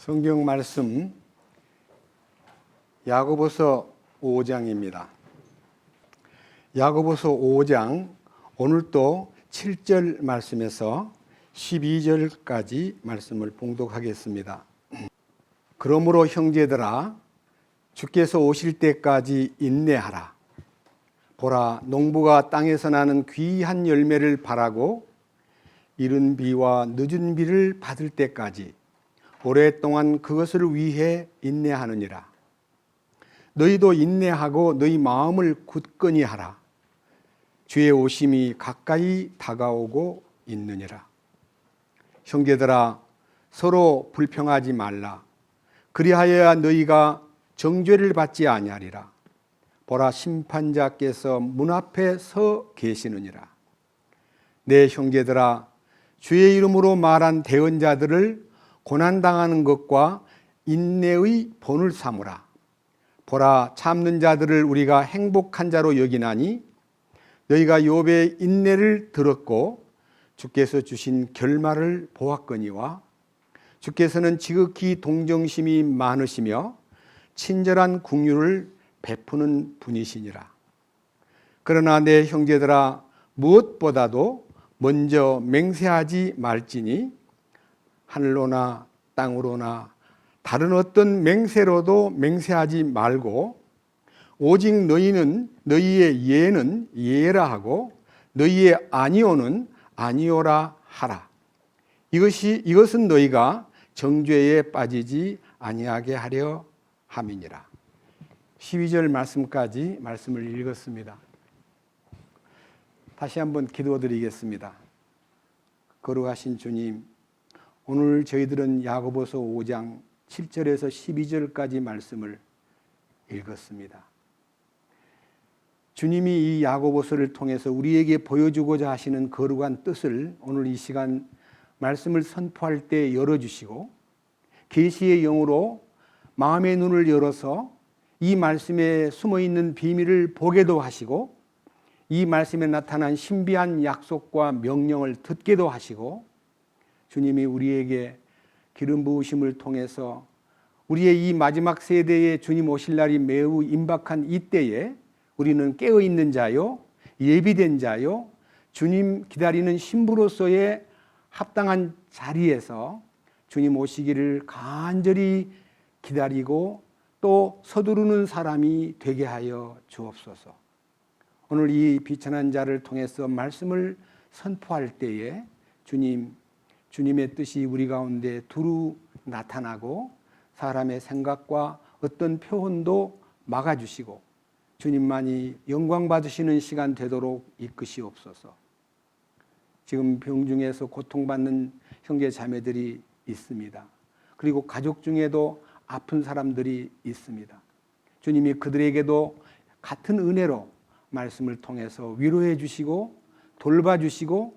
성경 말씀 야고보서 5장입니다. 야고보서 5장 오늘 또 7절 말씀에서 12절까지 말씀을 봉독하겠습니다. 그러므로 형제들아 주께서 오실 때까지 인내하라. 보라, 농부가 땅에서 나는 귀한 열매를 바라고 이른 비와 늦은 비를 받을 때까지 오랫동안 그것을 위해 인내하느니라. 너희도 인내하고 너희 마음을 굳건히 하라. 주의 오심이 가까이 다가오고 있느니라. 형제들아 서로 불평하지 말라. 그리하여야 너희가 정죄를 받지 아니하리라. 보라, 심판자께서 문 앞에 서 계시느니라. 내 형제들아 주의 이름으로 말한 대언자들을 고난당하는 것과 인내의 본을 삼으라. 보라, 참는 자들을 우리가 행복한 자로 여기나니 너희가 욥의 인내를 들었고 주께서 주신 결말을 보았거니와 주께서는 지극히 동정심이 많으시며 친절한 긍휼을 베푸는 분이시니라. 그러나 내 형제들아 무엇보다도 먼저 맹세하지 말지니 하늘로나 땅으로나 다른 어떤 맹세로도 맹세하지 말고 오직 너희의 예는 예라 하고 너희의 아니오는 아니오라 하라. 이것은 너희가 정죄에 빠지지 아니하게 하려 함이니라. 12절 말씀까지 말씀을 읽었습니다. 다시 한번 기도드리겠습니다. 거룩하신 주님, 오늘 저희들은 야고보서 5장 7절에서 12절까지 말씀을 읽었습니다. 주님이 이 야고보서를 통해서 우리에게 보여주고자 하시는 거룩한 뜻을 오늘 이 시간 말씀을 선포할 때 열어주시고 계시의 영으로 마음의 눈을 열어서 이 말씀에 숨어있는 비밀을 보게도 하시고 이 말씀에 나타난 신비한 약속과 명령을 듣게도 하시고 주님이 우리에게 기름 부으심을 통해서 우리의 이 마지막 세대에 주님 오실 날이 매우 임박한 이때에 우리는 깨어있는 자요, 예비된 자요, 주님 기다리는 신부로서의 합당한 자리에서 주님 오시기를 간절히 기다리고 또 서두르는 사람이 되게 하여 주옵소서. 오늘 이 비천한 자를 통해서 말씀을 선포할 때에 주님의 뜻이 우리 가운데 두루 나타나고 사람의 생각과 어떤 표현도 막아주시고 주님만이 영광 받으시는 시간 되도록 이끄시옵소서. 지금 병중에서 고통받는 형제 자매들이 있습니다. 그리고 가족 중에도 아픈 사람들이 있습니다. 주님이 그들에게도 같은 은혜로 말씀을 통해서 위로해 주시고 돌봐주시고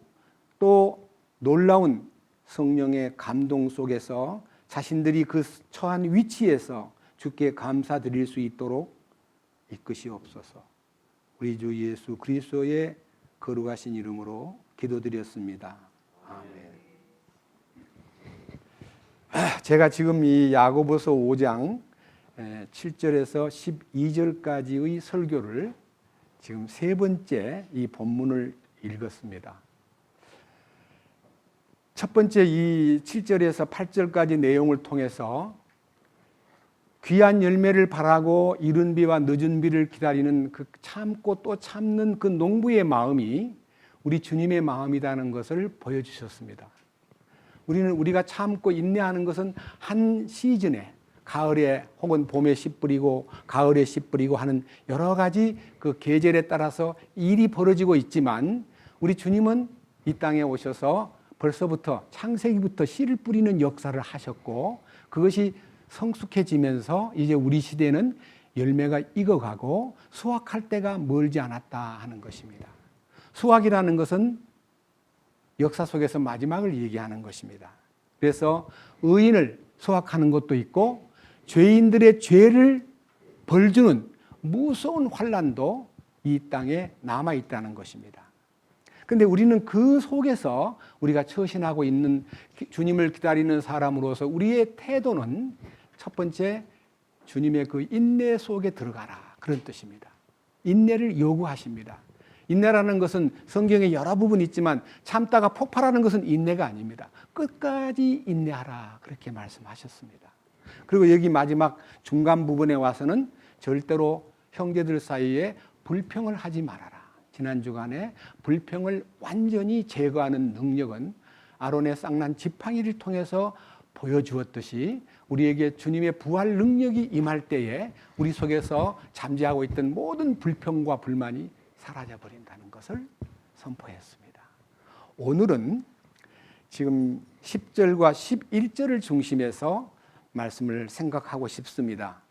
또 놀라운 성령의 감동 속에서 자신들이 그 처한 위치에서 주께 감사드릴 수 있도록 이끄시옵소서. 우리 주 예수 그리스도의 거룩하신 이름으로 기도드렸습니다. 아멘. 제가 지금 이 야고보서 5장 7절에서 12절까지의 설교를 지금 세 번째 이 본문을 읽었습니다. 첫 번째 이 7절에서 8절까지 내용을 통해서 귀한 열매를 바라고 이른 비와 늦은 비를 기다리는 그 참고 또 참는 그 농부의 마음이 우리 주님의 마음이라는 것을 보여주셨습니다. 우리가 참고 인내하는 것은 한 시즌에 가을에 혹은 봄에 씨 뿌리고 가을에 씨 뿌리고 하는 여러 가지 그 계절에 따라서 일이 벌어지고 있지만 우리 주님은 이 땅에 오셔서 벌써부터 창세기부터 씨를 뿌리는 역사를 하셨고 그것이 성숙해지면서 이제 우리 시대는 열매가 익어가고 수확할 때가 멀지 않았다 하는 것입니다. 수확이라는 것은 역사 속에서 마지막을 얘기하는 것입니다. 그래서 의인을 수확하는 것도 있고 죄인들의 죄를 벌주는 무서운 환난도 이 땅에 남아있다는 것입니다. 근데 우리는 그 속에서 우리가 처신하고 있는 주님을 기다리는 사람으로서 우리의 태도는 첫 번째 주님의 그 인내 속에 들어가라, 그런 뜻입니다. 인내를 요구하십니다. 인내라는 것은 성경에 여러 부분이 있지만 참다가 폭발하는 것은 인내가 아닙니다. 끝까지 인내하라, 그렇게 말씀하셨습니다. 그리고 여기 마지막 중간 부분에 와서는 절대로 형제들 사이에 불평을 하지 말아라. 지난 주간에 불평을 완전히 제거하는 능력은 아론의 쌍난 지팡이를 통해서 보여주었듯이 우리에게 주님의 부활 능력이 임할 때에 우리 속에서 잠재하고 있던 모든 불평과 불만이 사라져 버린다는 것을 선포했습니다. 오늘은 지금 10절과 11절을 중심해서 말씀을 생각하고 싶습니다.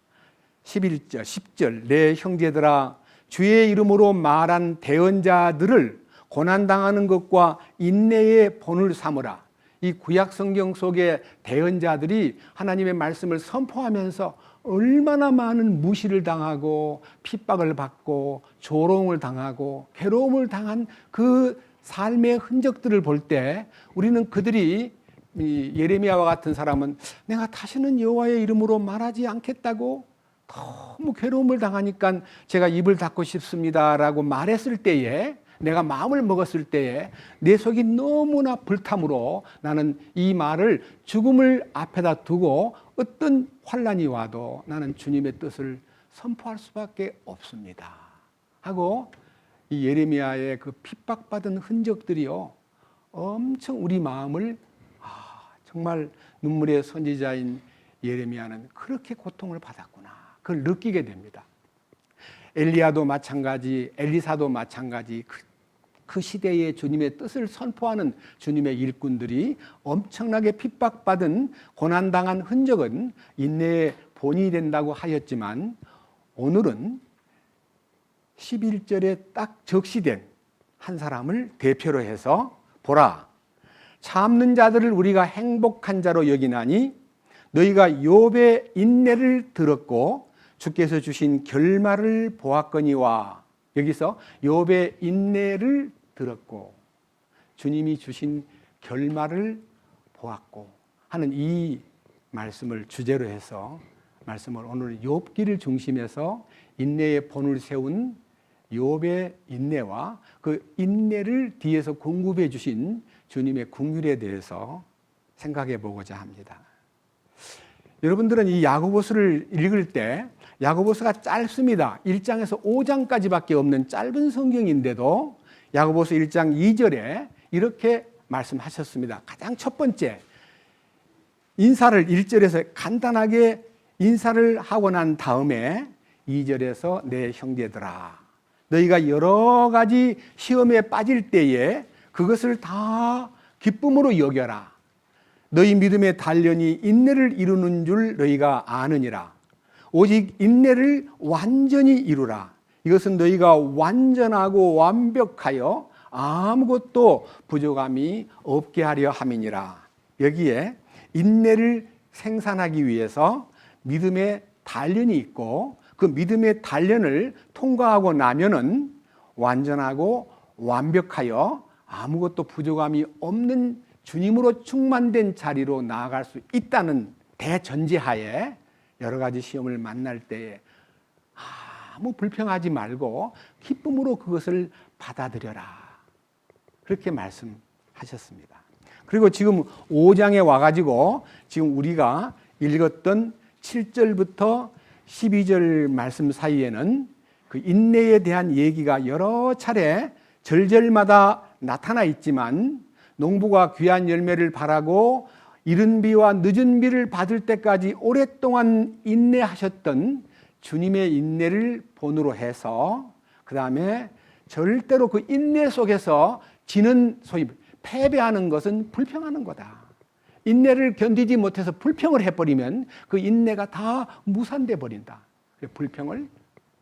11절, 10절, 내 형제들아 주의 이름으로 말한 대언자들을 고난당하는 것과 인내의 본을 삼으라. 이 구약 성경 속의 대언자들이 하나님의 말씀을 선포하면서 얼마나 많은 무시를 당하고 핍박을 받고 조롱을 당하고 괴로움을 당한 그 삶의 흔적들을 볼 때 우리는 그들이 예레미야와 같은 사람은 내가 다시는 여호와의 이름으로 말하지 않겠다고 너무 괴로움을 당하니까 제가 입을 닫고 싶습니다라고 말했을 때에, 내가 마음을 먹었을 때에 내 속이 너무나 불탐으로 나는 이 말을 죽음을 앞에다 두고 어떤 환난이 와도 나는 주님의 뜻을 선포할 수밖에 없습니다 하고, 이 예레미야의 그 핍박받은 흔적들이요 엄청 우리 마음을 정말 눈물의 선지자인 예레미야는 그렇게 고통을 받았구나, 그걸 느끼게 됩니다. 엘리야도 마찬가지, 엘리사도 마찬가지, 그 시대의 주님의 뜻을 선포하는 주님의 일꾼들이 엄청나게 핍박받은 고난당한 흔적은 인내의 본이 된다고 하였지만, 오늘은 11절에 딱 적시된 한 사람을 대표로 해서 보라, 참는 자들을 우리가 행복한 자로 여기나니 너희가 욥의 인내를 들었고 주께서 주신 결말을 보았거니와. 여기서 욥의 인내를 들었고 주님이 주신 결말을 보았고 하는 이 말씀을 주제로 해서 말씀을 오늘 욥기를 중심해서 인내의 본을 세운 욥의 인내와 그 인내를 뒤에서 공급해 주신 주님의 긍휼에 대해서 생각해 보고자 합니다. 여러분들은 이 야고보서를 읽을 때 야고보서가 짧습니다. 1장에서 5장까지밖에 없는 짧은 성경인데도 야고보서 1장 2절에 이렇게 말씀하셨습니다. 가장 첫 번째, 인사를 1절에서 간단하게 인사를 하고 난 다음에 2절에서 내 형제들아, 너희가 여러 가지 시험에 빠질 때에 그것을 다 기쁨으로 여겨라. 너희 믿음의 단련이 인내를 이루는 줄 너희가 아느니라. 오직 인내를 완전히 이루라. 이것은 너희가 완전하고 완벽하여 아무것도 부족함이 없게 하려 함이니라. 여기에 인내를 생산하기 위해서 믿음의 단련이 있고 그 믿음의 단련을 통과하고 나면은 완전하고 완벽하여 아무것도 부족함이 없는 주님으로 충만된 자리로 나아갈 수 있다는 대전제하에 여러 가지 시험을 만날 때에 아무 불평하지 말고 기쁨으로 그것을 받아들여라. 그렇게 말씀하셨습니다. 그리고 지금 5장에 와가지고 지금 우리가 읽었던 7절부터 12절 말씀 사이에는 그 인내에 대한 얘기가 여러 차례 절절마다 나타나 있지만 농부가 귀한 열매를 바라고 이른 비와 늦은 비를 받을 때까지 오랫동안 인내하셨던 주님의 인내를 본으로 해서 그 다음에 절대로 그 인내 속에서 지는 소위 패배하는 것은 불평하는 거다. 인내를 견디지 못해서 불평을 해버리면 그 인내가 다 무산돼 버린다. 불평을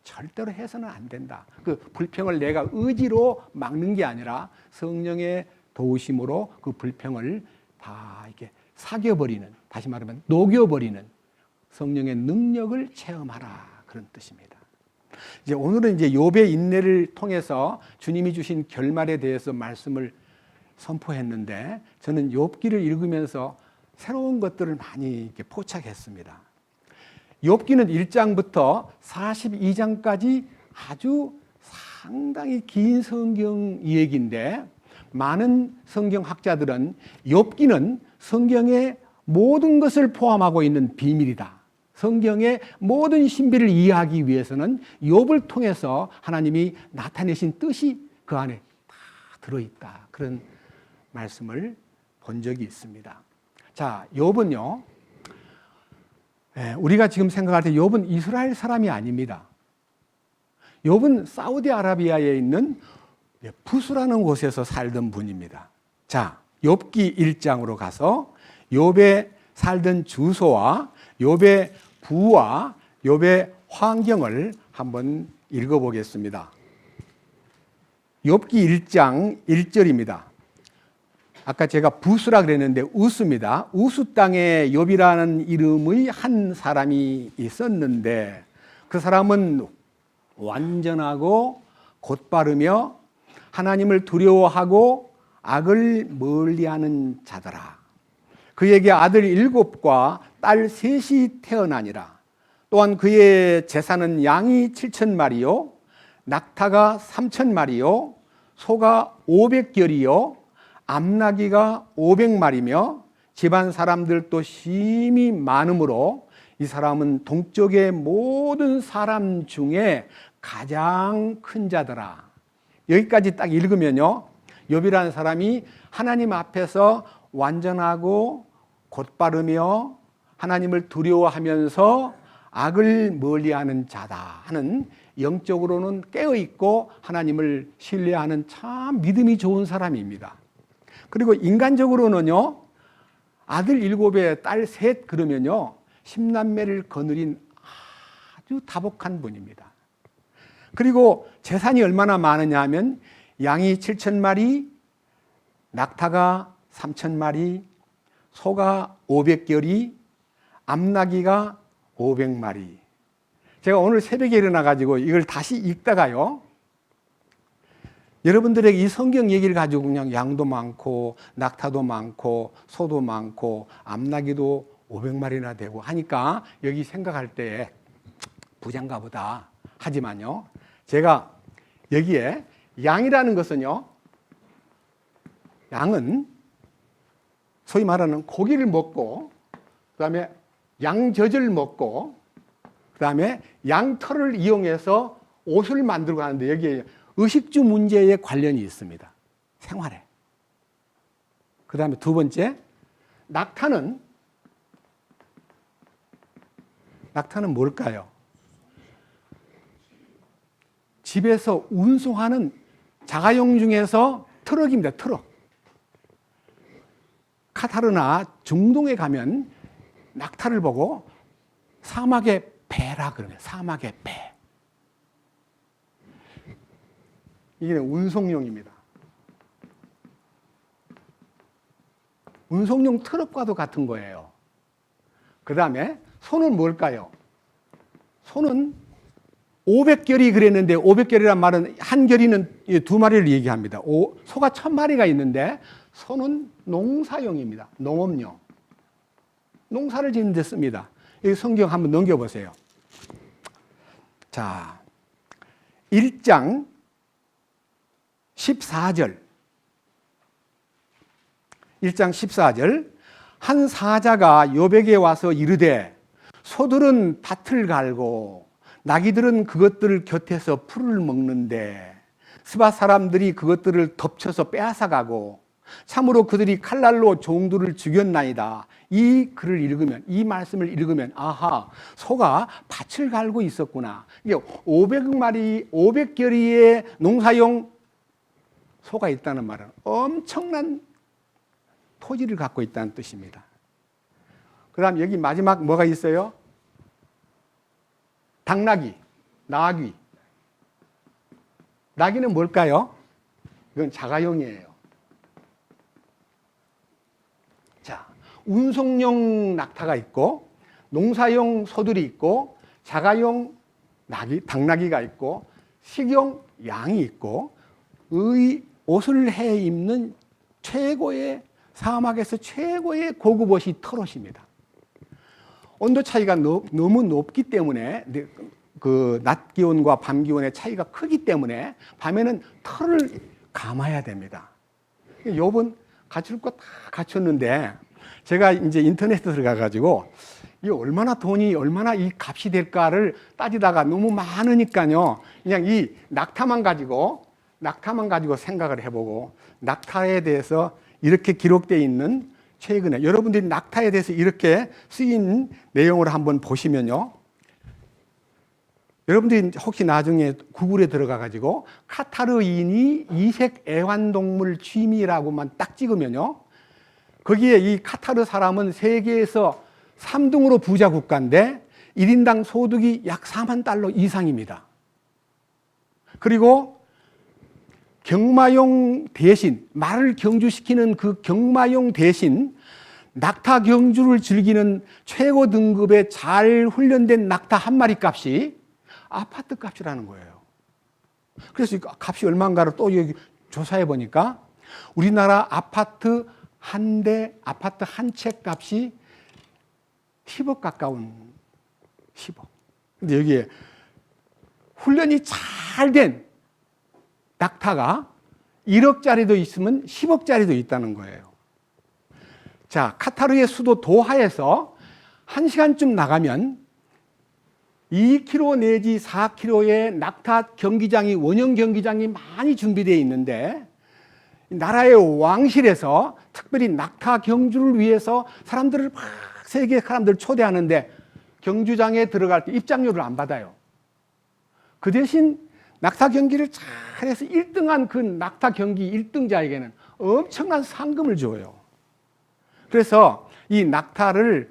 절대로 해서는 안 된다. 그 불평을 내가 의지로 막는 게 아니라 성령의 도우심으로 그 불평을 다 이렇게 사겨버리는, 다시 말하면 녹여버리는 성령의 능력을 체험하라, 그런 뜻입니다. 이제 오늘은 이제 욥의 인내를 통해서 주님이 주신 결말에 대해서 말씀을 선포했는데, 저는 욥기를 읽으면서 새로운 것들을 많이 이렇게 포착했습니다. 욥기는 1장부터 42장까지 아주 상당히 긴 성경 이야기인데, 많은 성경 학자들은 욥기는 성경의 모든 것을 포함하고 있는 비밀이다. 성경의 모든 신비를 이해하기 위해서는 욥을 통해서 하나님이 나타내신 뜻이 그 안에 다 들어있다. 그런 말씀을 본 적이 있습니다. 자, 욥은요, 우리가 지금 생각할 때 욥은 이스라엘 사람이 아닙니다. 욥은 사우디아라비아에 있는 부스라는 곳에서 살던 분입니다. 자, 욥기 1장으로 가서 욥의 살던 주소와 욥의 부와 욥의 환경을 한번 읽어보겠습니다. 욥기 1장 1절입니다. 아까 제가 부스라 그랬는데 우스입니다. 우스 땅에 욥이라는 이름의 한 사람이 있었는데, 그 사람은 완전하고 곧바르며 하나님을 두려워하고 악을 멀리하는 자더라. 그에게 아들 7과 딸 3이 태어나니라. 또한 그의 재산은 양이 7,000마리요, 낙타가 3,000마리요, 소가 500결이요, 암나귀가 500마리며 집안 사람들도 심히 많으므로 이 사람은 동쪽의 모든 사람 중에 가장 큰 자더라. 여기까지 딱 읽으면요, 욥이라는 사람이 하나님 앞에서 완전하고 곧바르며 하나님을 두려워하면서 악을 멀리하는 자다 하는, 영적으로는 깨어있고 하나님을 신뢰하는 참 믿음이 좋은 사람입니다. 그리고 인간적으로는요, 아들 7에 딸 3 그러면요 10남매를 거느린 아주 다복한 분입니다. 그리고 재산이 얼마나 많으냐 하면 양이 7,000마리, 낙타가 3,000마리, 소가 500결이, 암나귀가 500마리. 제가 오늘 새벽에 일어나가지고 이걸 다시 읽다가요, 여러분들에게 이 성경 얘기를 가지고 그냥 양도 많고 낙타도 많고 소도 많고 암나귀도 500마리나 되고 하니까 여기 생각할 때 부자인가 보다 하지만요, 제가 여기에 양이라는 것은요, 양은 소위 말하는 고기를 먹고, 그 다음에 양젖을 먹고, 그 다음에 양털을 이용해서 옷을 만들고 하는데, 여기에 의식주 문제에 관련이 있습니다. 생활에. 그 다음에 두 번째, 낙타는 뭘까요? 집에서 운송하는 자가용 중에서 트럭입니다. 트럭. 카타르나 중동에 가면 낙타를 보고 사막의 배라 그러면, 사막의 배. 이게 운송용입니다. 운송용 트럭과도 같은 거예요. 그 다음에 소는 뭘까요? 소는 500결이 그랬는데, 500결이란 말은 한 결이는 2마리를 얘기합니다. 소가 1,000마리가 있는데 소는 농사용입니다. 농업용. 농사를 짓는 데 씁니다. 여기 성경 한번 넘겨보세요. 자, 1장 14절. 1장 14절. 한 사자가 욥에게 와서 이르되, 소들은 밭을 갈고 나귀들은 그것들 곁에서 풀을 먹는데 스바 사람들이 그것들을 덮쳐서 빼앗아가고 참으로 그들이 칼날로 종들을 죽였나이다. 이 글을 읽으면, 이 말씀을 읽으면, 아하, 소가 밭을 갈고 있었구나. 이게 500마리, 500결의의 농사용 소가 있다는 말은 엄청난 토지를 갖고 있다는 뜻입니다. 그 다음 여기 마지막 뭐가 있어요? 당나귀, 나귀. 나귀는 뭘까요? 이건 자가용이에요. 자, 운송용 낙타가 있고, 농사용 소들이 있고, 자가용 당나귀가 있고 식용 양이 있고 옷을 해 입는 최고의 사막에서 최고의 고급 옷이 털옷입니다. 온도 차이가 너무 높기 때문에 그 낮 기온과 밤 기온의 차이가 크기 때문에 밤에는 털을 감아야 됩니다. 욥은 갖출 거 다 갖췄는데 제가 이제 인터넷에 들어가가지고 이 얼마나 이 값이 될까를 따지다가 너무 많으니까요. 그냥 이 낙타만 가지고 생각을 해보고 낙타에 대해서 이렇게 기록되어 있는 최근에 여러분들이 낙타에 대해서 이렇게 쓰인 내용을 한번 보시면요. 여러분들이 혹시 나중에 구글에 들어가가지고 카타르인이 이색 애완동물 취미라고만 딱 찍으면요. 거기에 이 카타르 사람은 세계에서 3등으로 부자 국가인데 1인당 소득이 약 4만 달러 이상입니다. 그리고 경마용 대신 말을 경주시키는 그 경마용 대신 낙타 경주를 즐기는 최고 등급의 잘 훈련된 낙타 한 마리 값이 아파트 값이라는 거예요. 그래서 값이 얼마인가를 또 여기 조사해 보니까 우리나라 아파트 한 채 값이 10억 가까운 10억. 근데 여기에 훈련이 잘 된 낙타가 1억짜리도 있으면 10억짜리도 있다는 거예요. 자, 카타르의 수도 도하에서 1시간쯤 나가면 2km 내지 4km의 낙타 경기장이, 원형 경기장이 많이 준비되어 있는데 나라의 왕실에서 특별히 낙타 경주를 위해서 사람들을 막 세계 사람들을 초대하는데 경주장에 들어갈 때 입장료를 안 받아요. 그 대신 낙타 경기를 잘해서 1등한 그 낙타 경기 1등자에게는 엄청난 상금을 줘요. 그래서 이 낙타를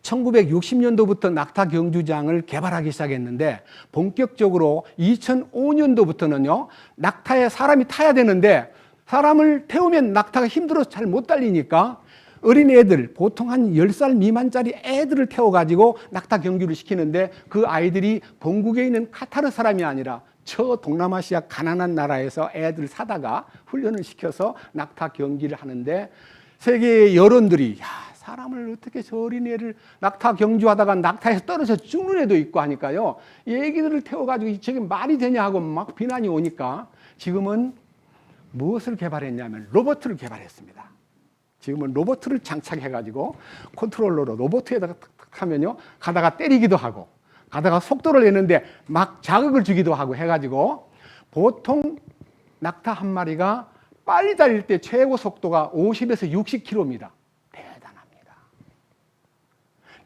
1960년도부터 낙타 경주장을 개발하기 시작했는데 본격적으로 2005년도부터는요, 낙타에 사람이 타야 되는데 사람을 태우면 낙타가 힘들어서 잘 못 달리니까 어린 애들, 보통 한 10살 미만짜리 애들을 태워가지고 낙타 경주를 시키는데 그 아이들이 본국에 있는 카타르 사람이 아니라 저 동남아시아 가난한 나라에서 애들 사다가 훈련을 시켜서 낙타 경기를 하는데 세계의 여론들이 사람을 어떻게 저 어린애를 낙타 경주하다가 낙타에서 떨어져 죽는 애도 있고 하니까요. 이 애기들을 태워가지고 저게 말이 되냐 하고 막 비난이 오니까 지금은 무엇을 개발했냐면 로봇을 개발했습니다. 지금은 로봇을 장착해가지고 컨트롤러로 로봇에다가 탁탁 하면요. 가다가 때리기도 하고 가다가 속도를 내는데 막 자극을 주기도 하고 해가지고 보통 낙타 한 마리가 빨리 달릴 때 최고 속도가 50에서 60km입니다. 대단합니다.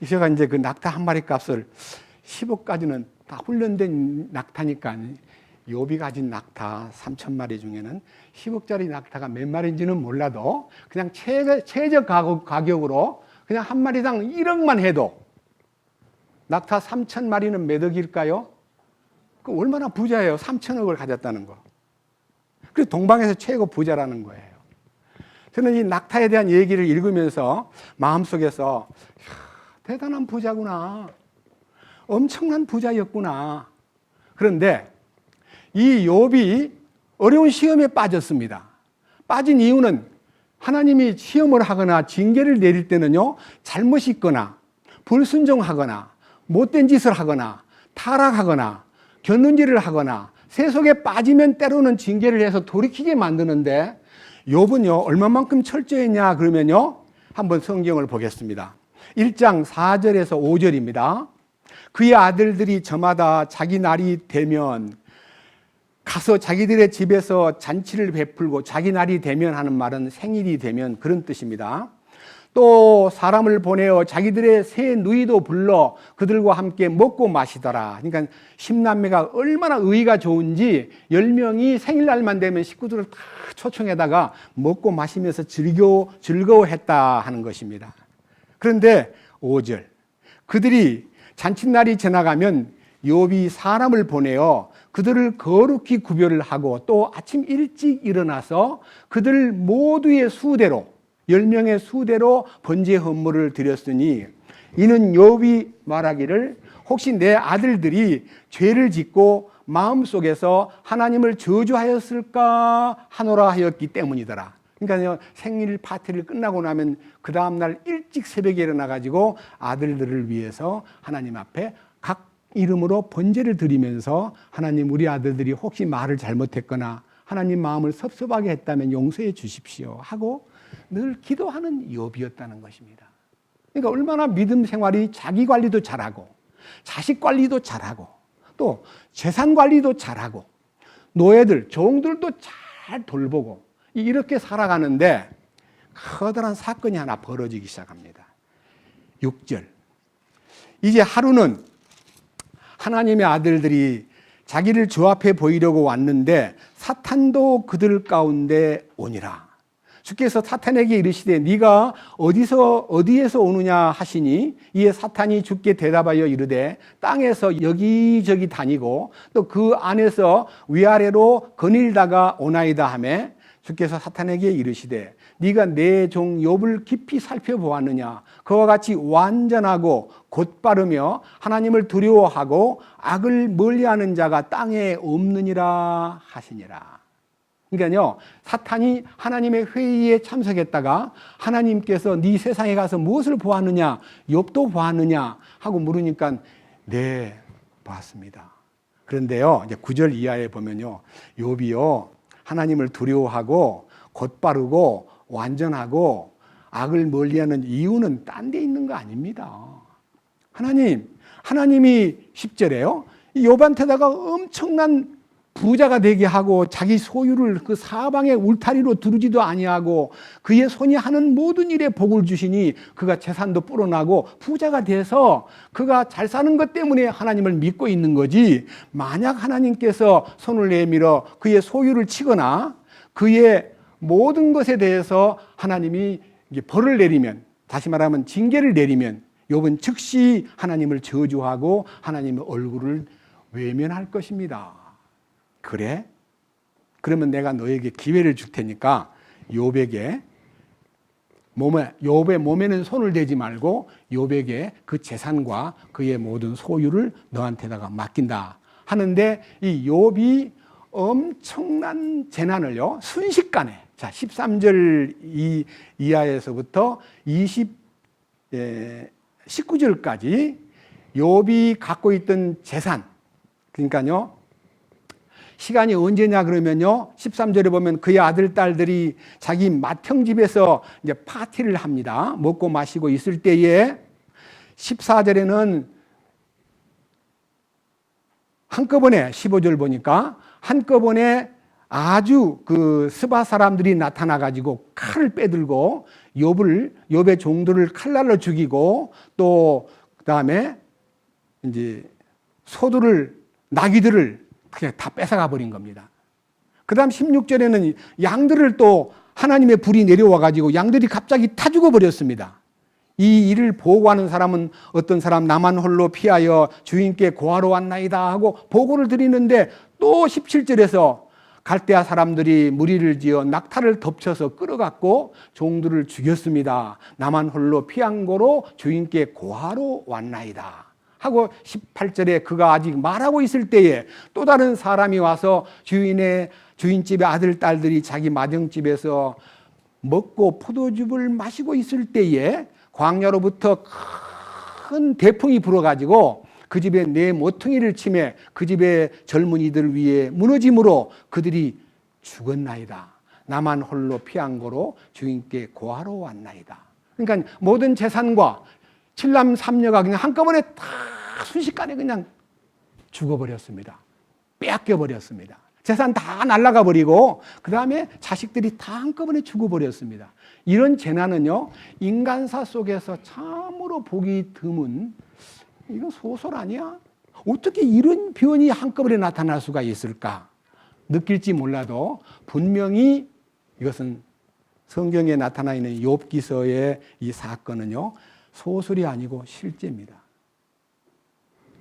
제가 이제 그 낙타 한 마리 값을 10억까지는 다 훈련된 낙타니까 욥이 가진 낙타 3,000마리 중에는 10억짜리 낙타가 몇 마리인지는 몰라도 그냥 최저 가격으로 그냥 한 마리당 1억만 해도 낙타 3,000마리는 몇 억일까요? 그 얼마나 부자예요. 3,000억을 가졌다는 거. 그래서 동방에서 최고 부자라는 거예요. 저는 이 낙타에 대한 얘기를 읽으면서 마음속에서 대단한 부자구나. 엄청난 부자였구나. 그런데 이 욥이 어려운 시험에 빠졌습니다. 빠진 이유는 하나님이 시험을 하거나 징계를 내릴 때는요, 잘못이 있거나 불순종하거나 못된 짓을 하거나 타락하거나 곁눈질을 하거나 세속에 빠지면 때로는 징계를 해서 돌이키게 만드는데 욥은요 얼마만큼 철저했냐 그러면요 한번 성경을 보겠습니다. 1장 4절에서 5절입니다. 그의 아들들이 저마다 자기 날이 되면 가서 자기들의 집에서 잔치를 베풀고, 자기 날이 되면 하는 말은 생일이 되면 그런 뜻입니다. 또 사람을 보내어 자기들의 새 누이도 불러 그들과 함께 먹고 마시더라. 그러니까 10남매가 얼마나 의의가 좋은지 10명이 생일날만 되면 식구들을 다 초청해다가 먹고 마시면서 즐거워했다 하는 것입니다. 그런데 5절, 그들이 잔칫날이 지나가면 욥이 사람을 보내어 그들을 거룩히 구별을 하고 또 아침 일찍 일어나서 그들 모두의 수대로 10명의 수대로 번제 헌물을 드렸으니 이는 욥이 말하기를 혹시 내 아들들이 죄를 짓고 마음속에서 하나님을 저주하였을까 하노라 하였기 때문이더라. 그러니까 생일 파티를 끝나고 나면 그 다음날 일찍 새벽에 일어나가지고 아들들을 위해서 하나님 앞에 각 이름으로 번제를 드리면서 하나님, 우리 아들들이 혹시 말을 잘못했거나 하나님 마음을 섭섭하게 했다면 용서해 주십시오 하고 늘 기도하는 욥이었다는 것입니다. 그러니까 얼마나 믿음 생활이 자기 관리도 잘하고 자식 관리도 잘하고 또 재산 관리도 잘하고 노예들, 종들도 잘 돌보고 이렇게 살아가는데 커다란 사건이 하나 벌어지기 시작합니다. 6절. 이제 하루는 하나님의 아들들이 자기를 주 앞에 보이려고 왔는데 사탄도 그들 가운데 오니라. 주께서 사탄에게 이르시되 네가 어디에서 오느냐 하시니 이에 사탄이 주께 대답하여 이르되 땅에서 여기저기 다니고 또 그 안에서 위아래로 거닐다가 오나이다 하며 주께서 사탄에게 이르시되 네가 내 종 욥을 깊이 살펴보았느냐. 그와 같이 완전하고 곧바르며 하나님을 두려워하고 악을 멀리하는 자가 땅에 없느니라 하시니라. 그러니까요, 사탄이 하나님의 회의에 참석했다가 하나님께서 네 세상에 가서 무엇을 보았느냐, 욥도 보았느냐 하고 물으니까 네, 보았습니다. 그런데요, 이제 9절 이하에 보면요, 욥이요 하나님을 두려워하고 곧바르고 완전하고 악을 멀리하는 이유는 딴 데 있는 거 아닙니다. 하나님이 10절에요, 욥한테다가 엄청난 부자가 되게 하고 자기 소유를 그 사방의 울타리로 두르지도 아니하고 그의 손이 하는 모든 일에 복을 주시니 그가 재산도 불어나고 부자가 돼서 그가 잘 사는 것 때문에 하나님을 믿고 있는 거지, 만약 하나님께서 손을 내밀어 그의 소유를 치거나 그의 모든 것에 대해서 하나님이 벌을 내리면, 다시 말하면 징계를 내리면 욥은 즉시 하나님을 저주하고 하나님의 얼굴을 외면할 것입니다. 그래? 그러면 내가 너에게 기회를 줄 테니까 욥의 몸에는 손을 대지 말고 욥에게 그 재산과 그의 모든 소유를 너한테다가 맡긴다 하는데, 이 욥이 엄청난 재난을요 순식간에, 자 13절 이하에서부터 19절까지 욥이 갖고 있던 재산, 그러니까요 시간이 언제냐 그러면요 13절에 보면 그의 아들 딸들이 자기 맏형집에서 이제 파티를 합니다. 먹고 마시고 있을 때에 14절에는 한꺼번에 15절 보니까 한꺼번에 아주 그 스바 사람들이 나타나 가지고 칼을 빼들고 욥의 종들을 칼날로 죽이고 또 그다음에 이제 나귀들을 그냥 다 뺏어가 버린 겁니다. 그 다음 16절에는 양들을 또 하나님의 불이 내려와 가지고 양들이 갑자기 타 죽어 버렸습니다. 이 일을 보고하는 사람은 어떤 사람, 나만 홀로 피하여 주인께 고하러 왔나이다 하고 보고를 드리는데, 또 17절에서 갈대아 사람들이 무리를 지어 낙타를 덮쳐서 끌어갔고 종들을 죽였습니다. 나만 홀로 피한 거로 주인께 고하러 왔나이다 하고 18절에 그가 아직 말하고 있을 때에 또 다른 사람이 와서 주인집의 아들 딸들이 자기 맏형집에서 먹고 포도즙을 마시고 있을 때에 광야로부터 큰 대풍이 불어가지고 그 집에 내 모퉁이를 치매 그 집의 젊은이들 위에 무너짐으로 그들이 죽었나이다. 나만 홀로 피한 거로 주인께 고하러 왔나이다. 그러니까 모든 재산과 칠남 삼녀가 그냥 한꺼번에 다 순식간에 그냥 죽어버렸습니다. 빼앗겨버렸습니다. 재산 다 날아가 버리고 그 다음에 자식들이 다 한꺼번에 죽어버렸습니다. 이런 재난은요 인간사 속에서 참으로 보기 드문, 이거 소설 아니야? 어떻게 이런 변이 한꺼번에 나타날 수가 있을까? 느낄지 몰라도 분명히 이것은 성경에 나타나 있는 욥기서의 이 사건은요 소설이 아니고 실제입니다.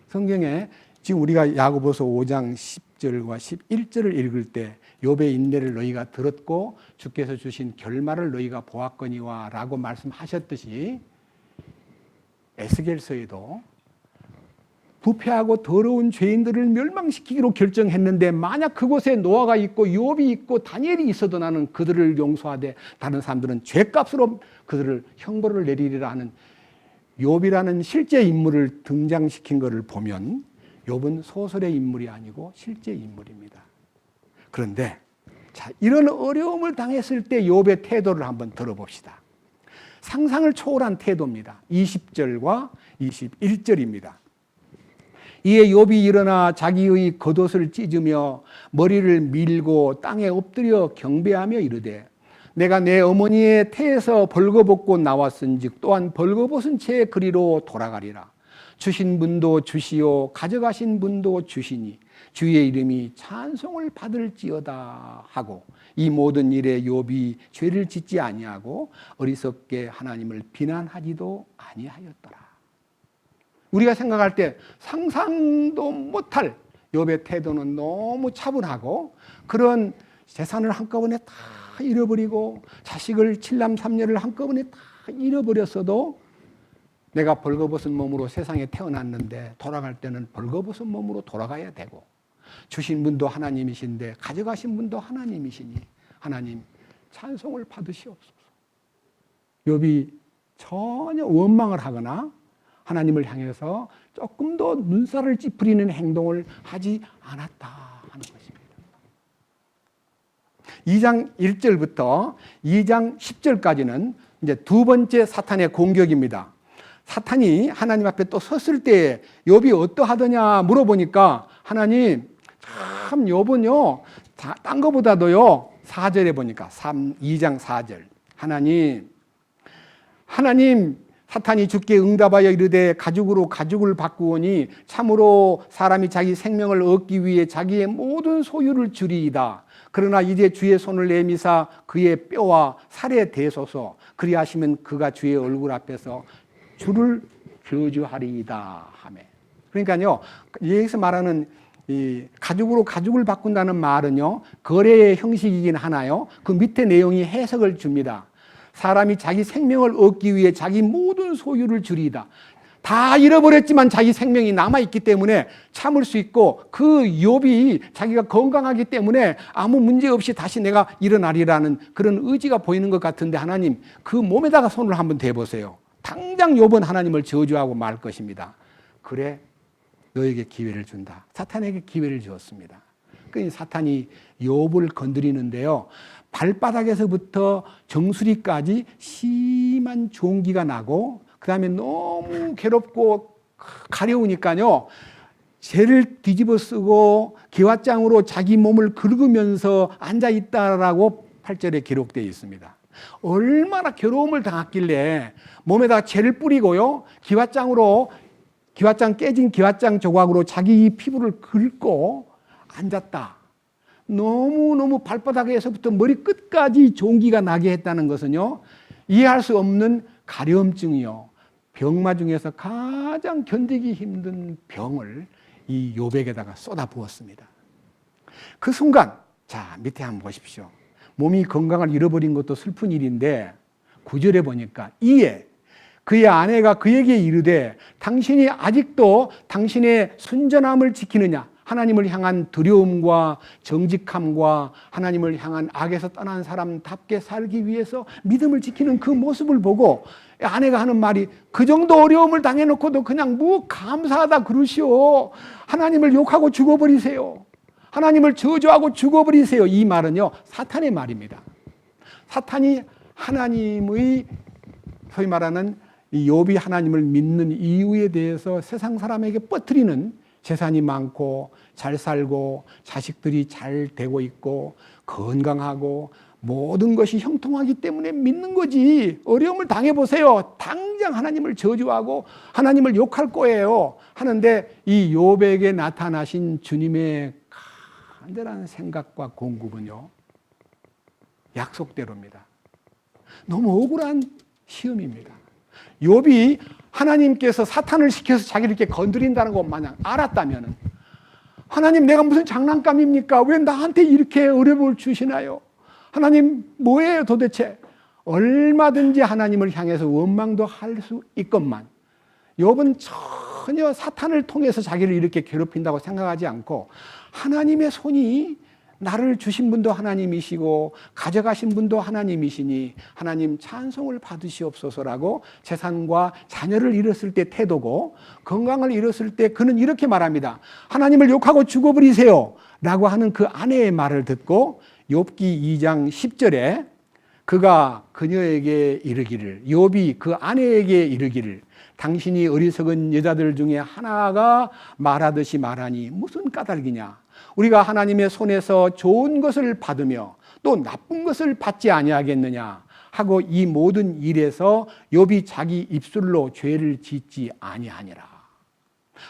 성경에 지금 우리가 야고보서 5장 10절과 11절을 읽을 때 욥의 인내를 너희가 들었고 주께서 주신 결말을 너희가 보았거니와 라고 말씀하셨듯이 에스겔서에도 부패하고 더러운 죄인들을 멸망시키기로 결정했는데 만약 그곳에 노아가 있고 욥이 있고 다니엘이 있어도 나는 그들을 용서하되 다른 사람들은 죄값으로 그들을 형벌을 내리리라 하는 욥이라는 실제 인물을 등장시킨 것을 보면 욥은 소설의 인물이 아니고 실제 인물입니다. 그런데 자, 이런 어려움을 당했을 때 욥의 태도를 한번 들어봅시다. 상상을 초월한 태도입니다. 20절과 21절입니다. 이에 욥이 일어나 자기의 겉옷을 찢으며 머리를 밀고 땅에 엎드려 경배하며 이르되 내가 내 어머니의 태에서 벌거벗고 나왔은즉 또한 벌거벗은 채 그리로 돌아가리라. 주신 분도 주시오 가져가신 분도 주시니 주의 이름이 찬송을 받을지어다 하고 이 모든 일에 욥이 죄를 짓지 아니하고 어리석게 하나님을 비난하지도 아니하였더라. 우리가 생각할 때 상상도 못할 욥의 태도는 너무 차분하고 그런 재산을 한꺼번에 다 잃어버리고 자식을 7남 3녀를 한꺼번에 다 잃어버렸어도 내가 벌거벗은 몸으로 세상에 태어났는데 돌아갈 때는 벌거벗은 몸으로 돌아가야 되고 주신 분도 하나님이신데 가져가신 분도 하나님이시니 하나님 찬송을 받으시옵소서. 욥이 전혀 원망을 하거나 하나님을 향해서 조금 더 눈살을 찌푸리는 행동을 하지 않았다 하는 것입니다. 2장 1절부터 2장 10절까지는 이제 두 번째 사탄의 공격입니다. 사탄이 하나님 앞에 또 섰을 때 욥이 어떠하더냐 물어보니까 하나님 참 욥은요 딴 거보다도요 4절에 보니까 2장 4절 하나님 사탄이 주께 응답하여 이르되 가죽으로 가죽을 바꾸오니 참으로 사람이 자기 생명을 얻기 위해 자기의 모든 소유를 주리이다. 그러나 이제 주의 손을 내미사 그의 뼈와 살에 대소서 그리하시면 그가 주의 얼굴 앞에서 주를 저주하리이다 하매. 그러니까요 여기서 말하는 이 가죽으로 가죽을 바꾼다는 말은요 거래의 형식이긴 하나요. 그 밑에 내용이 해석을 줍니다. 사람이 자기 생명을 얻기 위해 자기 모든 소유를 줄이다. 다 잃어버렸지만 자기 생명이 남아있기 때문에 참을 수 있고 그 욥이 자기가 건강하기 때문에 아무 문제 없이 다시 내가 일어나리라는 그런 의지가 보이는 것 같은데 하나님 그 몸에다가 손을 한번 대보세요. 당장 욥은 하나님을 저주하고 말 것입니다. 그래 너에게 기회를 준다. 사탄에게 기회를 주었습니다. 그러니 사탄이 욥을 건드리는데요. 발바닥에서부터 정수리까지 심한 종기가 나고 그 다음에 너무 괴롭고 가려우니까요. 죄를 뒤집어 쓰고 기왓장으로 자기 몸을 긁으면서 앉아있다라고 8절에 기록되어 있습니다. 얼마나 괴로움을 당했길래 몸에다가 죄를 뿌리고요. 깨진 기왓장 조각으로 자기 피부를 긁고 앉았다. 너무너무 발바닥에서부터 머리 끝까지 종기가 나게 했다는 것은요. 이해할 수 없는 가려움증이요. 병마 중에서 가장 견디기 힘든 병을 이 욥에게다가 쏟아부었습니다. 그 순간 자 밑에 한번 보십시오. 몸이 건강을 잃어버린 것도 슬픈 일인데 9절에 보니까 이에 그의 아내가 그에게 이르되 당신이 아직도 당신의 순전함을 지키느냐 하나님을 향한 두려움과 정직함과 하나님을 향한 악에서 떠난 사람답게 살기 위해서 믿음을 지키는 그 모습을 보고 아내가 하는 말이 그 정도 어려움을 당해놓고도 그냥 뭐 감사하다 그러시오. 하나님을 욕하고 죽어버리세요. 하나님을 저주하고 죽어버리세요. 이 말은요 사탄의 말입니다. 사탄이 하나님의 소위 말하는 이 욥이 하나님을 믿는 이유에 대해서 세상 사람에게 뻗뜨리는 재산이 많고 잘 살고 자식들이 잘 되고 있고 건강하고 모든 것이 형통하기 때문에 믿는 거지. 어려움을 당해보세요. 당장 하나님을 저주하고 하나님을 욕할 거예요. 하는데 이 욥에게 나타나신 주님의 간절한 생각과 공급은요. 약속대로입니다. 너무 억울한 시험입니다. 욥이 하나님께서 사탄을 시켜서 자기를 이렇게 건드린다는 것 마냥 알았다면 하나님 내가 무슨 장난감입니까? 왜 나한테 이렇게 어려움을 주시나요? 하나님 뭐예요 도대체? 얼마든지 하나님을 향해서 원망도 할 수 있건만 욥은 전혀 사탄을 통해서 자기를 이렇게 괴롭힌다고 생각하지 않고 하나님의 손이 나를 주신 분도 하나님이시고 가져가신 분도 하나님이시니 하나님 찬송을 받으시옵소서라고 재산과 자녀를 잃었을 때 태도고 건강을 잃었을 때 그는 이렇게 말합니다. 하나님을 욕하고 죽어버리세요 라고 하는 그 아내의 말을 듣고 욥기 2장 10절에 그가 그녀에게 이르기를 욥이 그 아내에게 이르기를 당신이 어리석은 여자들 중에 하나가 말하듯이 말하니 무슨 까닭이냐. 우리가 하나님의 손에서 좋은 것을 받으며 또 나쁜 것을 받지 아니하겠느냐 하고 이 모든 일에서 욥이 자기 입술로 죄를 짓지 아니하니라.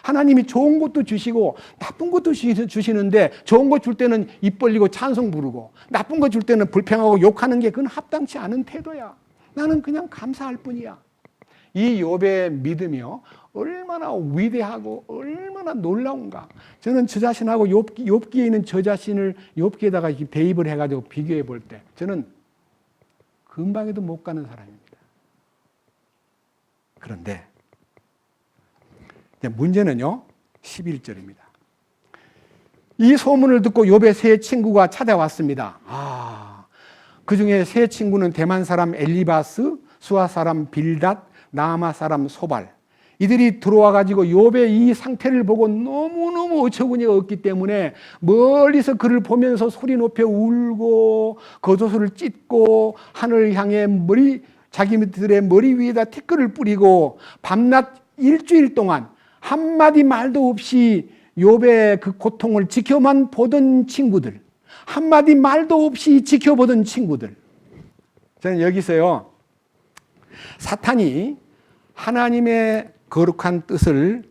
하나님이 좋은 것도 주시고 나쁜 것도 주시는데 좋은 것 줄 때는 입 벌리고 찬송 부르고 나쁜 것 줄 때는 불평하고 욕하는 게 그건 합당치 않은 태도야. 나는 그냥 감사할 뿐이야. 이 욥의 믿음이요 얼마나 위대하고 얼마나 놀라운가. 저는 저 자신하고 욥기에 있는 저 자신을 욥기에다가 대입을 해가지고 비교해 볼 때 저는 금방에도 못 가는 사람입니다. 그런데 문제는요 11절입니다. 이 소문을 듣고 욥의 세 친구가 찾아왔습니다. 그 중에 세 친구는 대만 사람 엘리바스, 수아 사람 빌닷, 나아마 사람 소발. 이들이 들어와 가지고 욥의 이 상태를 보고 너무너무 어처구니가 없기 때문에 멀리서 그를 보면서 소리 높여 울고 겉옷을 찢고 하늘 향해 자기들의 머리 위에다 티끌을 뿌리고 밤낮 일주일 동안 한마디 말도 없이 욥의 그 고통을 지켜만 보던 친구들, 한마디 말도 없이 지켜보던 친구들. 저는 여기서요 사탄이 하나님의 거룩한 뜻을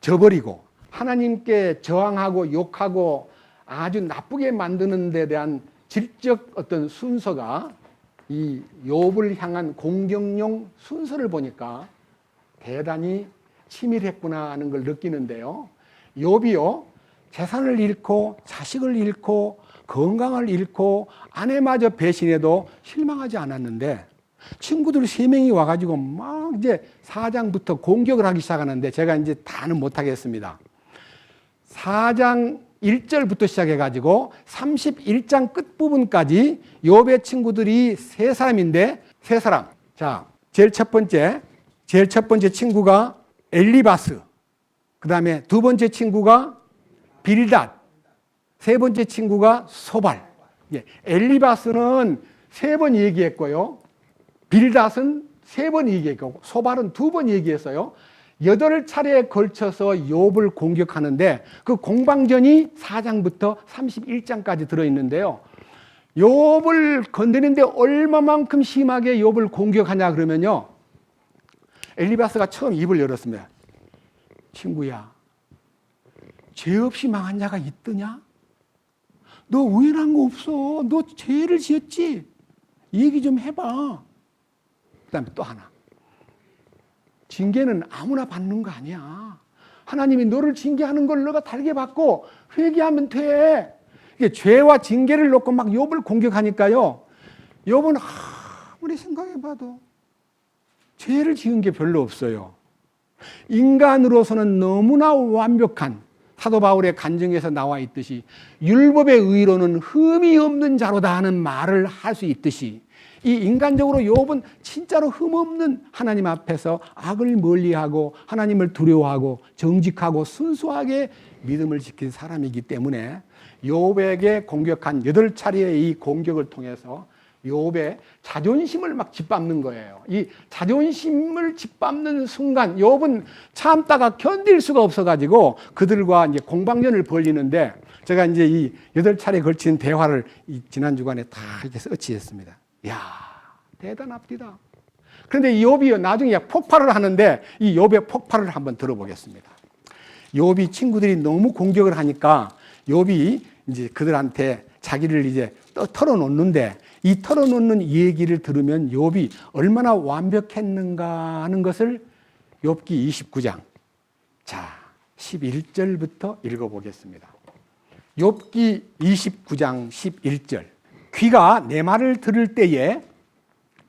저버리고 하나님께 저항하고 욕하고 아주 나쁘게 만드는 데 대한 질적 어떤 순서가 이 욥을 향한 공격용 순서를 보니까 대단히 치밀했구나 하는 걸 느끼는데요. 욥이요 재산을 잃고 자식을 잃고 건강을 잃고 아내마저 배신해도 실망하지 않았는데 친구들 3명이 와가지고 막 이제 4장부터 공격을 하기 시작하는데 제가 이제 다는 못하겠습니다. 4장 1절부터 시작해가지고 31장 끝부분까지 욥의 친구들이 3사람인데 3사람. 자, 제일 첫 번째 친구가 엘리바스. 그 다음에 두 번째 친구가 빌닷. 세 번째 친구가 소발. 엘리바스는 3번 얘기했고요. 빌닷은 3번 얘기했고 소발은 2번 얘기했어요. 8차례에 걸쳐서 욥을 공격하는데 그 공방전이 4장부터 31장까지 들어있는데요. 욥을 건드리는데 얼마만큼 심하게 욥을 공격하냐 그러면요. 엘리바스가 처음 입을 열었습니다. 친구야, 죄 없이 망한 자가 있더냐? 너 우연한 거 없어. 너 죄를 지었지? 얘기 좀 해봐. 그 다음에 또 하나. 징계는 아무나 받는 거 아니야. 하나님이 너를 징계하는 걸 너가 달게 받고 회개하면 돼. 이게 죄와 징계를 놓고 막 욥을 공격하니까요. 욥은 아무리 생각해봐도 죄를 지은 게 별로 없어요. 인간으로서는 너무나 완벽한 사도 바울의 간증에서 나와 있듯이 율법의 의로는 흠이 없는 자로다 하는 말을 할 수 있듯이 이 인간적으로 욥은 진짜로 흠없는 하나님 앞에서 악을 멀리하고 하나님을 두려워하고 정직하고 순수하게 믿음을 지킨 사람이기 때문에 욥에게 공격한 8차례의 이 공격을 통해서 욥의 자존심을 막 짓밟는 거예요. 이 자존심을 짓밟는 순간 욥은 참다가 견딜 수가 없어가지고 그들과 이제 공방전을 벌이는데 제가 이제 이 8차례에 걸친 대화를 지난 주간에 다 이렇게 서치했습니다. 이야, 대단합니다. 그런데 이 욥이 나중에 폭발을 하는데 이 욥의 폭발을 한번 들어보겠습니다. 욥이 친구들이 너무 공격을 하니까 욥이 이제 그들한테 자기를 이제 털어놓는데 이 털어놓는 얘기를 들으면 욥이 얼마나 완벽했는가 하는 것을 욥기 29장 자 11절부터 읽어보겠습니다. 욥기 29장 11절 귀가 내 말을 들을 때에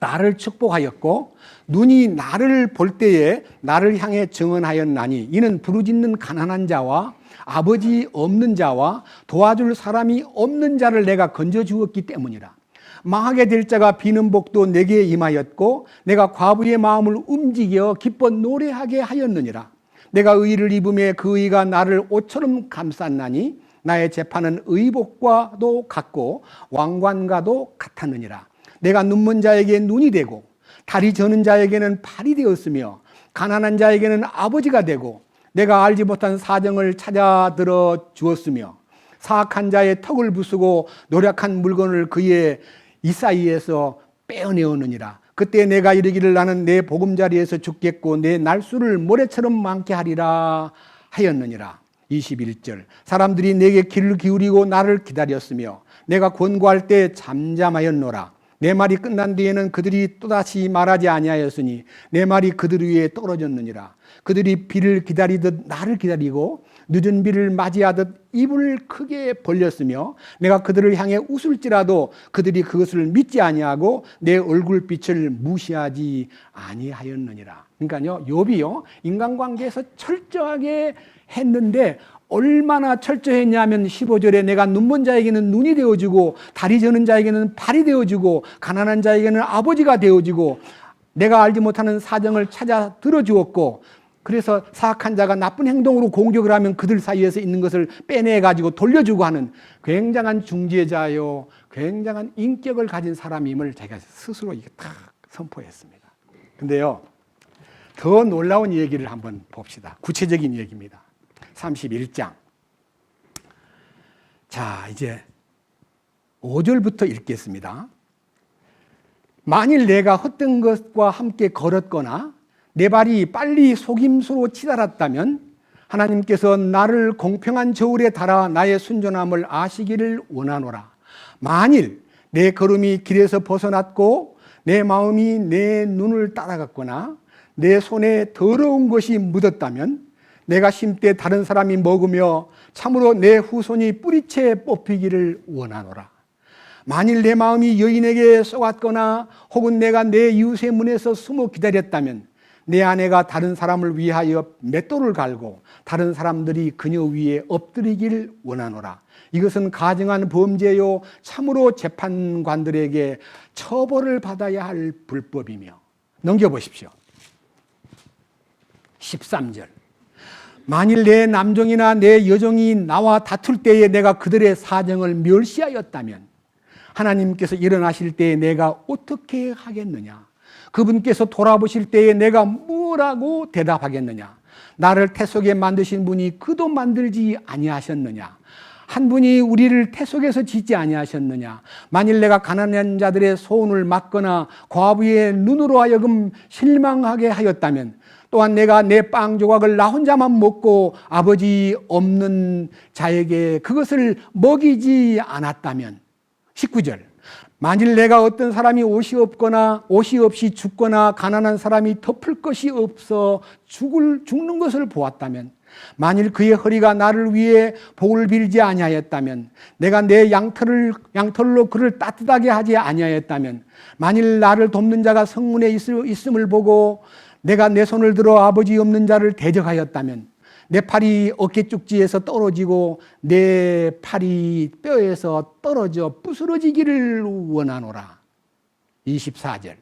나를 축복하였고 눈이 나를 볼 때에 나를 향해 증언하였나니 이는 부르짖는 가난한 자와 아버지 없는 자와 도와줄 사람이 없는 자를 내가 건져 주었기 때문이라. 망하게 될 자가 비는 복도 내게 임하였고 내가 과부의 마음을 움직여 기뻐 노래하게 하였느니라. 내가 의를 입음에 그 의가 나를 옷처럼 감쌌나니 나의 재판은 의복과도 같고 왕관과도 같았느니라. 내가 눈먼 자에게 눈이 되고 다리 저는 자에게는 팔이 되었으며 가난한 자에게는 아버지가 되고 내가 알지 못한 사정을 찾아 들어 주었으며 사악한 자의 턱을 부수고 노력한 물건을 그의 이사이에서 빼어내었느니라. 그때 내가 이르기를 나는 내 보금자리에서 죽겠고 내 날수를 모래처럼 많게 하리라 하였느니라. 21절 사람들이 내게 귀를 기울이고 나를 기다렸으며 내가 권고할 때 잠잠하였노라. 내 말이 끝난 뒤에는 그들이 또다시 말하지 아니하였으니 내 말이 그들 위에 떨어졌느니라. 그들이 비를 기다리듯 나를 기다리고 늦은 비를 맞이하듯 입을 크게 벌렸으며 내가 그들을 향해 웃을지라도 그들이 그것을 믿지 아니하고 내 얼굴빛을 무시하지 아니하였느니라. 그러니까요, 욥이요 인간관계에서 철저하게 했는데 얼마나 철저했냐면 15절에 내가 눈먼 자에게는 눈이 되어주고 다리 저는 자에게는 팔이 되어주고 가난한 자에게는 아버지가 되어주고 내가 알지 못하는 사정을 찾아 들어주었고 그래서 사악한 자가 나쁜 행동으로 공격을 하면 그들 사이에서 있는 것을 빼내가지고 돌려주고 하는 굉장한 중재자요 굉장한 인격을 가진 사람임을 제가 스스로 이게 딱 선포했습니다. 근데요 더 놀라운 얘기를 한번 봅시다. 구체적인 얘기입니다. 31장. 자, 이제 5절부터 읽겠습니다. 만일 내가 헛된 것과 함께 걸었거나 내 발이 빨리 속임수로 치달았다면 하나님께서 나를 공평한 저울에 달아 나의 순전함을 아시기를 원하노라. 만일 내 걸음이 길에서 벗어났고 내 마음이 내 눈을 따라갔거나 내 손에 더러운 것이 묻었다면 내가 심때 다른 사람이 먹으며 참으로 내 후손이 뿌리채 뽑히기를 원하노라. 만일 내 마음이 여인에게 쏘았거나 혹은 내가 내 이웃의 문에서 숨어 기다렸다면 내 아내가 다른 사람을 위하여 맷돌을 갈고 다른 사람들이 그녀 위에 엎드리길 원하노라. 이것은 가증한 범죄요 참으로 재판관들에게 처벌을 받아야 할 불법이며. 넘겨보십시오. 13절. 만일 내 남종이나 내 여종이 나와 다툴 때에 내가 그들의 사정을 멸시하였다면 하나님께서 일어나실 때에 내가 어떻게 하겠느냐? 그분께서 돌아보실 때에 내가 뭐라고 대답하겠느냐? 나를 태 속에 만드신 분이 그도 만들지 아니하셨느냐? 한 분이 우리를 태 속에서 짓지 아니하셨느냐? 만일 내가 가난한 자들의 소원을 막거나 과부의 눈으로 하여금 실망하게 하였다면 또한 내가 내 빵 조각을 나 혼자만 먹고 아버지 없는 자에게 그것을 먹이지 않았다면. 19절. 만일 내가 어떤 사람이 옷이 없이 죽거나 가난한 사람이 덮을 것이 없어 죽는 것을 보았다면, 만일 그의 허리가 나를 위해 복을 빌지 아니하였다면, 내가 내 양털로 그를 따뜻하게 하지 아니하였다면, 만일 나를 돕는 자가 성문에 있음을 보고 내가 내 손을 들어 아버지 없는 자를 대적하였다면 내 팔이 어깨쪽지에서 떨어지고 내 팔이 뼈에서 떨어져 부스러지기를 원하노라. 24절.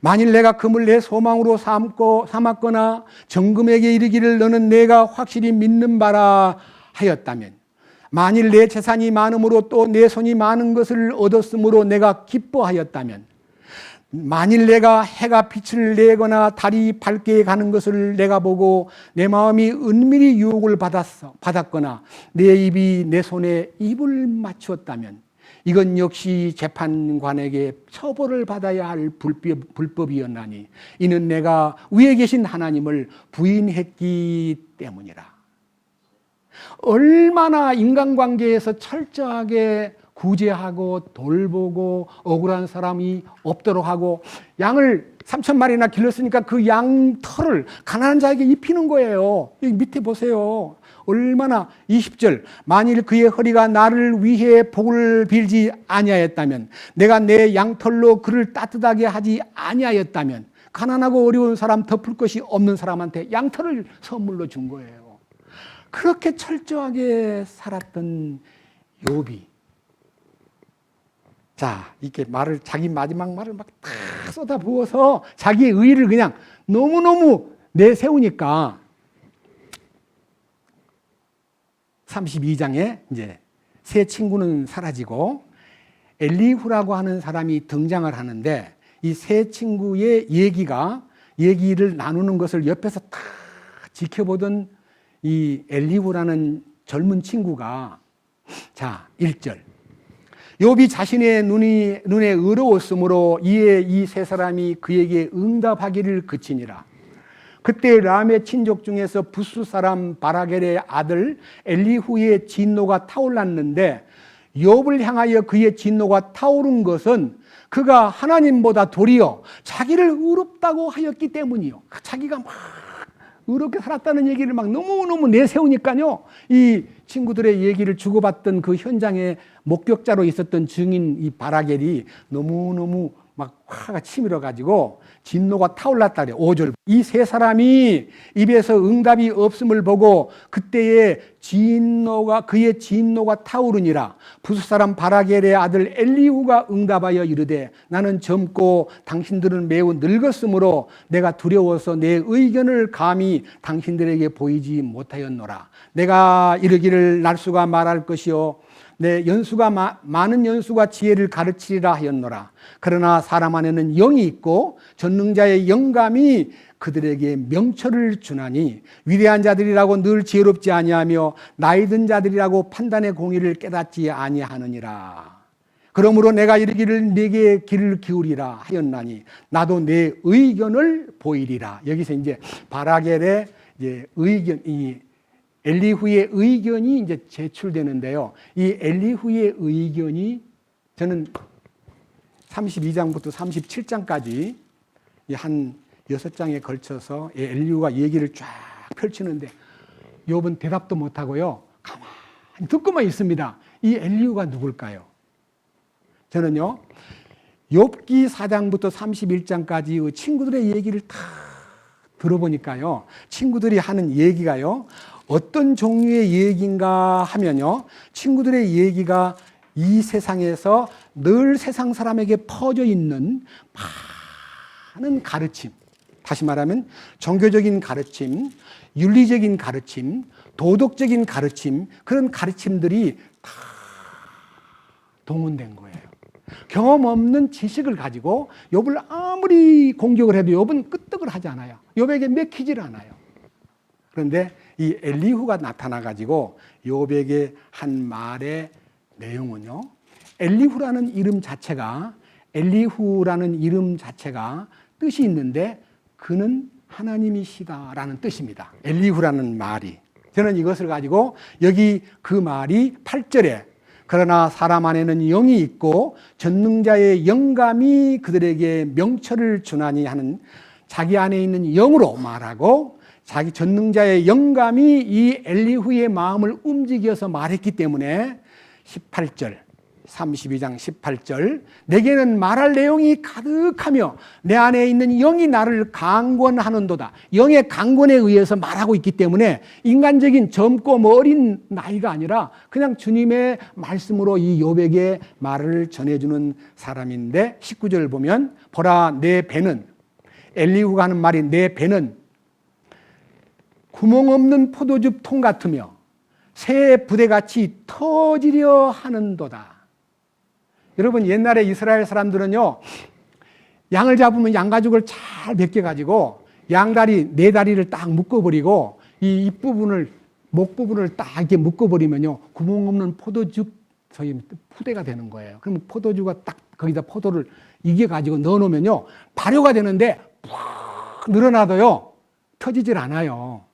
만일 내가 금을 내 소망으로 삼았거나 정금에게 이르기를 너는 내가 확실히 믿는 바라 하였다면, 만일 내 재산이 많음으로 또 내 손이 많은 것을 얻었으므로 내가 기뻐하였다면, 만일 내가 해가 빛을 내거나 달이 밝게 가는 것을 내가 보고 내 마음이 은밀히 유혹을 받았거나 내 입이 내 손에 입을 맞추었다면 이건 역시 재판관에게 처벌을 받아야 할 불법이었나니 이는 내가 위에 계신 하나님을 부인했기 때문이라. 얼마나 인간관계에서 철저하게 구제하고 돌보고 억울한 사람이 없도록 하고, 양을 3,000마리나 길렀으니까 그 양 털을 가난한 자에게 입히는 거예요. 여기 밑에 보세요. 얼마나 20절 만일 그의 허리가 나를 위해 복을 빌지 아니하였다면 내가 내 양털로 그를 따뜻하게 하지 아니하였다면 가난하고 어려운 사람 덮을 것이 없는 사람한테 양털을 선물로 준 거예요. 그렇게 철저하게 살았던 욥이 자 이렇게 말을 자기 마지막 말을 막 다 쏟아부어서 자기의 의의를 그냥 너무너무 내세우니까 32장에 이제 세 친구는 사라지고 엘리후라고 하는 사람이 등장을 하는데 이 세 친구의 얘기를 나누는 것을 옆에서 다 지켜보던 이 엘리후라는 젊은 친구가 자 1절 욥이 자신의 눈에 의로웠으므로 이에 이 세 사람이 그에게 응답하기를 그치니라. 그때 람의 친족 중에서 부스 사람 바라겔의 아들 엘리후의 진노가 타올랐는데 욥을 향하여 그의 진노가 타오른 것은 그가 하나님보다 도리어 자기를 의롭다고 하였기 때문이요. 자기가 막 의롭게 살았다는 얘기를 막 너무너무 내세우니까요. 이 친구들의 얘기를 주고받던 그 현장에 목격자로 있었던 증인 이 바라겔이 너무너무 막 화가 치밀어 가지고 진노가 타올랐다 그래요. 5절. 이 세 사람이 입에서 응답이 없음을 보고 그때에 그의 진노가 타오르니라. 부스 사람 바라겔의 아들 엘리후가 응답하여 이르되 나는 젊고 당신들은 매우 늙었으므로 내가 두려워서 내 의견을 감히 당신들에게 보이지 못하였노라. 내가 이르기를 날수가 말할 것이요 내 연수가 많은 연수가 지혜를 가르치리라 하였노라. 그러나 사람 안에는 영이 있고 전능자의 영감이 그들에게 명철을 주나니 위대한 자들이라고 늘 지혜롭지 아니하며 나이 든 자들이라고 판단의 공의를 깨닫지 아니하느니라. 그러므로 내가 이르기를 네게 귀를 기울이라 하였나니 나도 내 의견을 보이리라. 여기서 이제 바라겔의 이제 의견 엘리후의 의견이 이제 제출되는데요. 이 엘리후의 의견이 저는 32장부터 37장까지 한 6장에 걸쳐서 엘리후가 얘기를 쫙 펼치는데 욥은 대답도 못하고요. 가만히 듣고만 있습니다. 이 엘리후가 누굴까요? 저는요. 욥기 4장부터 31장까지 친구들의 얘기를 다 들어보니까요. 친구들이 하는 얘기가요. 어떤 종류의 얘기인가 하면요. 친구들의 얘기가 이 세상에서 늘 세상 사람에게 퍼져 있는 많은 가르침, 다시 말하면 종교적인 가르침, 윤리적인 가르침, 도덕적인 가르침, 그런 가르침들이 다 동원된 거예요. 경험 없는 지식을 가지고 욥을 아무리 공격을 해도 욥은 끄떡을 하지 않아요. 욥에게 맥히질 않아요. 그런데 이 엘리후가 나타나가지고 욥에게 한 말의 내용은요. 엘리후라는 이름 자체가 뜻이 있는데 그는 하나님이시다라는 뜻입니다. 엘리후라는 말이. 저는 이것을 가지고 여기 그 말이 8절에 그러나 사람 안에는 영이 있고 전능자의 영감이 그들에게 명철을 주나니 하는 자기 안에 있는 영으로 말하고 자기 전능자의 영감이 이 엘리후의 마음을 움직여서 말했기 때문에 18절 32장 18절 내게는 말할 내용이 가득하며 내 안에 있는 영이 나를 강권하는도다. 영의 강권에 의해서 말하고 있기 때문에 인간적인 젊고 어린 나이가 아니라 그냥 주님의 말씀으로 이 욥에게 말을 전해주는 사람인데 19절 보면 보라 내 배는 엘리후가 하는 말이 내 배는 구멍 없는 포도즙 통 같으며 새 부대같이 터지려 하는도다. 여러분 옛날에 이스라엘 사람들은요 양을 잡으면 양가죽을 잘 벗겨가지고 양다리 네 다리를 딱 묶어버리고 이 입부분을 목 부분을 딱 이렇게 묶어버리면요 구멍 없는 포도즙 저희 푸대가 되는 거예요. 그러면 포도주가 딱 거기다 포도를 이겨가지고 넣어놓으면요 발효가 되는데 푹 늘어나도요 터지질 않아요.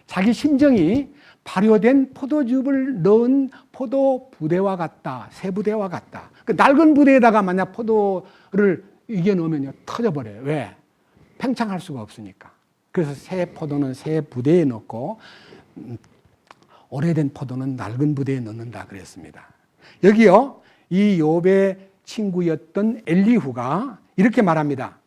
자기 심정이 발효된 포도즙을 넣은 포도 부대와 같다. 새 부대와 같다. 그 낡은 부대에다가 만약 포도를 이겨 넣으면요 터져버려요. 왜? 팽창할 수가 없으니까. 그래서 새 포도는 새 부대에 넣고 오래된 포도는 낡은 부대에 넣는다 그랬습니다. 여기요, 이 욥의 친구였던 엘리후가 이렇게 말합니다.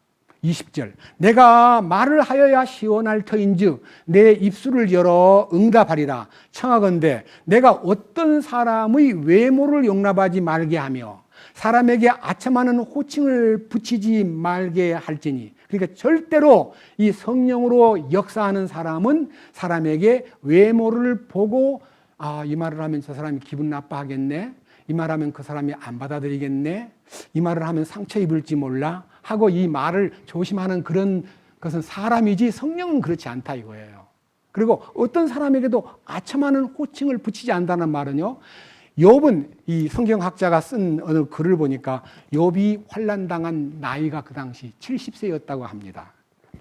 20절, 내가 말을 하여야 시원할 터인즉 내 입술을 열어 응답하리라. 청하건대 내가 어떤 사람의 외모를 용납하지 말게 하며 사람에게 아첨하는 호칭을 붙이지 말게 할지니. 그러니까 절대로 이 성령으로 역사하는 사람은 사람에게 외모를 보고 이 말을 하면 저 사람이 기분 나빠하겠네, 이 말하면 그 사람이 안 받아들이겠네, 이 말을 하면 상처 입을지 몰라 하고 이 말을 조심하는 그런 것은 사람이지 성령은 그렇지 않다 이거예요. 그리고 어떤 사람에게도 아첨하는 호칭을 붙이지 않는다는 말은요, 욥은 이 성경학자가 쓴 어느 글을 보니까 욥이 환난당한 나이가 그 당시 70세였다고 합니다.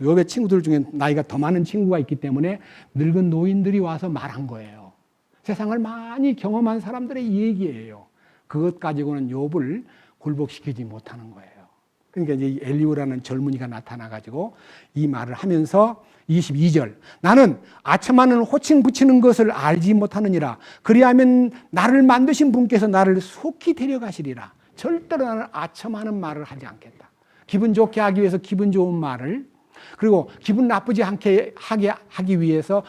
욥의 친구들 중에 나이가 더 많은 친구가 있기 때문에 늙은 노인들이 와서 말한 거예요. 세상을 많이 경험한 사람들의 얘기예요. 그것 가지고는 욥을 굴복시키지 못하는 거예요. 그러니까 이제 엘리후라는 젊은이가 나타나가지고 이 말을 하면서 22절, 나는 아첨하는 호칭 붙이는 것을 알지 못하느니라. 그리하면 나를 만드신 분께서 나를 속히 데려가시리라. 절대로 나는 아첨하는 말을 하지 않겠다. 기분 좋게 하기 위해서 기분 좋은 말을, 그리고 기분 나쁘지 않게 하기 위해서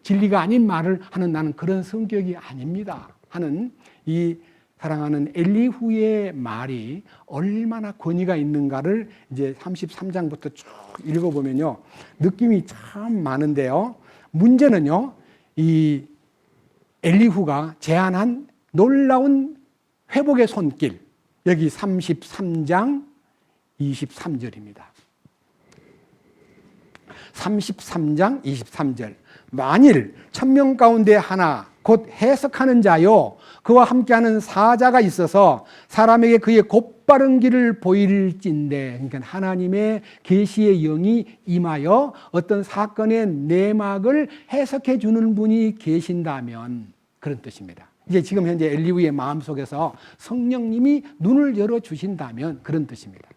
진리가 아닌 말을 하는 나는 그런 성격이 아닙니다 하는 이 사랑하는 엘리후의 말이 얼마나 권위가 있는가를 이제 33장부터 쭉 읽어보면요, 느낌이 참 많은데요. 문제는요, 이 엘리후가 제안한 놀라운 회복의 손길, 여기 33장 23절입니다. 33장 23절, 만일 1000명 가운데 하나 곧 해석하는 자요 그와 함께하는 사자가 있어서 사람에게 그의 곧바른 길을 보일진대. 그러니까 하나님의 계시의 영이 임하여 어떤 사건의 내막을 해석해 주는 분이 계신다면, 그런 뜻입니다. 이제 지금 현재 엘리후의 마음속에서 성령님이 눈을 열어 주신다면 그런 뜻입니다.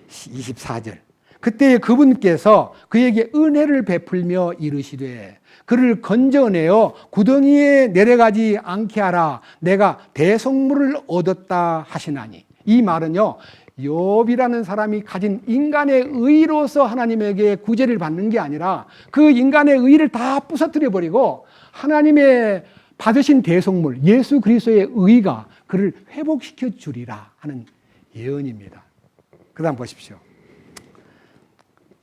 24절, 그때 그분께서 그에게 은혜를 베풀며 이르시되 그를 건져내어 구덩이에 내려가지 않게 하라. 내가 대속물을 얻었다 하시나니. 이 말은요, 욥이라는 사람이 가진 인간의 의로서 하나님에게 구제를 받는 게 아니라 그 인간의 의를 다 부서뜨려 버리고 하나님의 받으신 대속물 예수 그리스도의 의가 그를 회복시켜 주리라 하는 예언입니다. 그 다음 보십시오.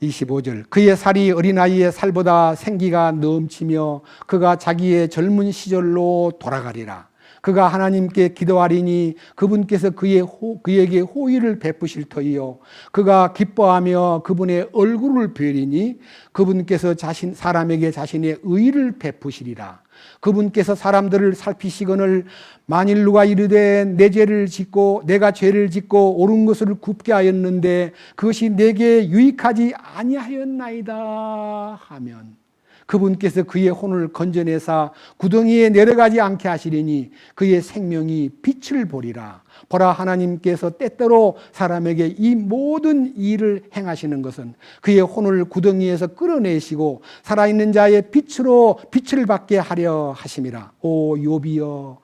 25절, 그의 살이 어린아이의 살보다 생기가 넘치며 그가 자기의 젊은 시절로 돌아가리라. 그가 하나님께 기도하리니 그분께서 그에게 호의를 베푸실 터이요 그가 기뻐하며 그분의 얼굴을 뵈리니 그분께서 사람에게 자신의 의를 베푸시리라. 그분께서 사람들을 살피시거늘 만일 누가 이르되 내가 죄를 짓고 옳은 것을 굽게 하였는데 그것이 내게 유익하지 아니하였나이다 하면 그분께서 그의 혼을 건져내사 구덩이에 내려가지 않게 하시리니 그의 생명이 빛을 보리라. 보라, 하나님께서 때때로 사람에게 이 모든 일을 행하시는 것은 그의 혼을 구덩이에서 끌어내시고 살아있는 자의 빛으로 빛을 받게 하려 하심이라. 오 욥이여,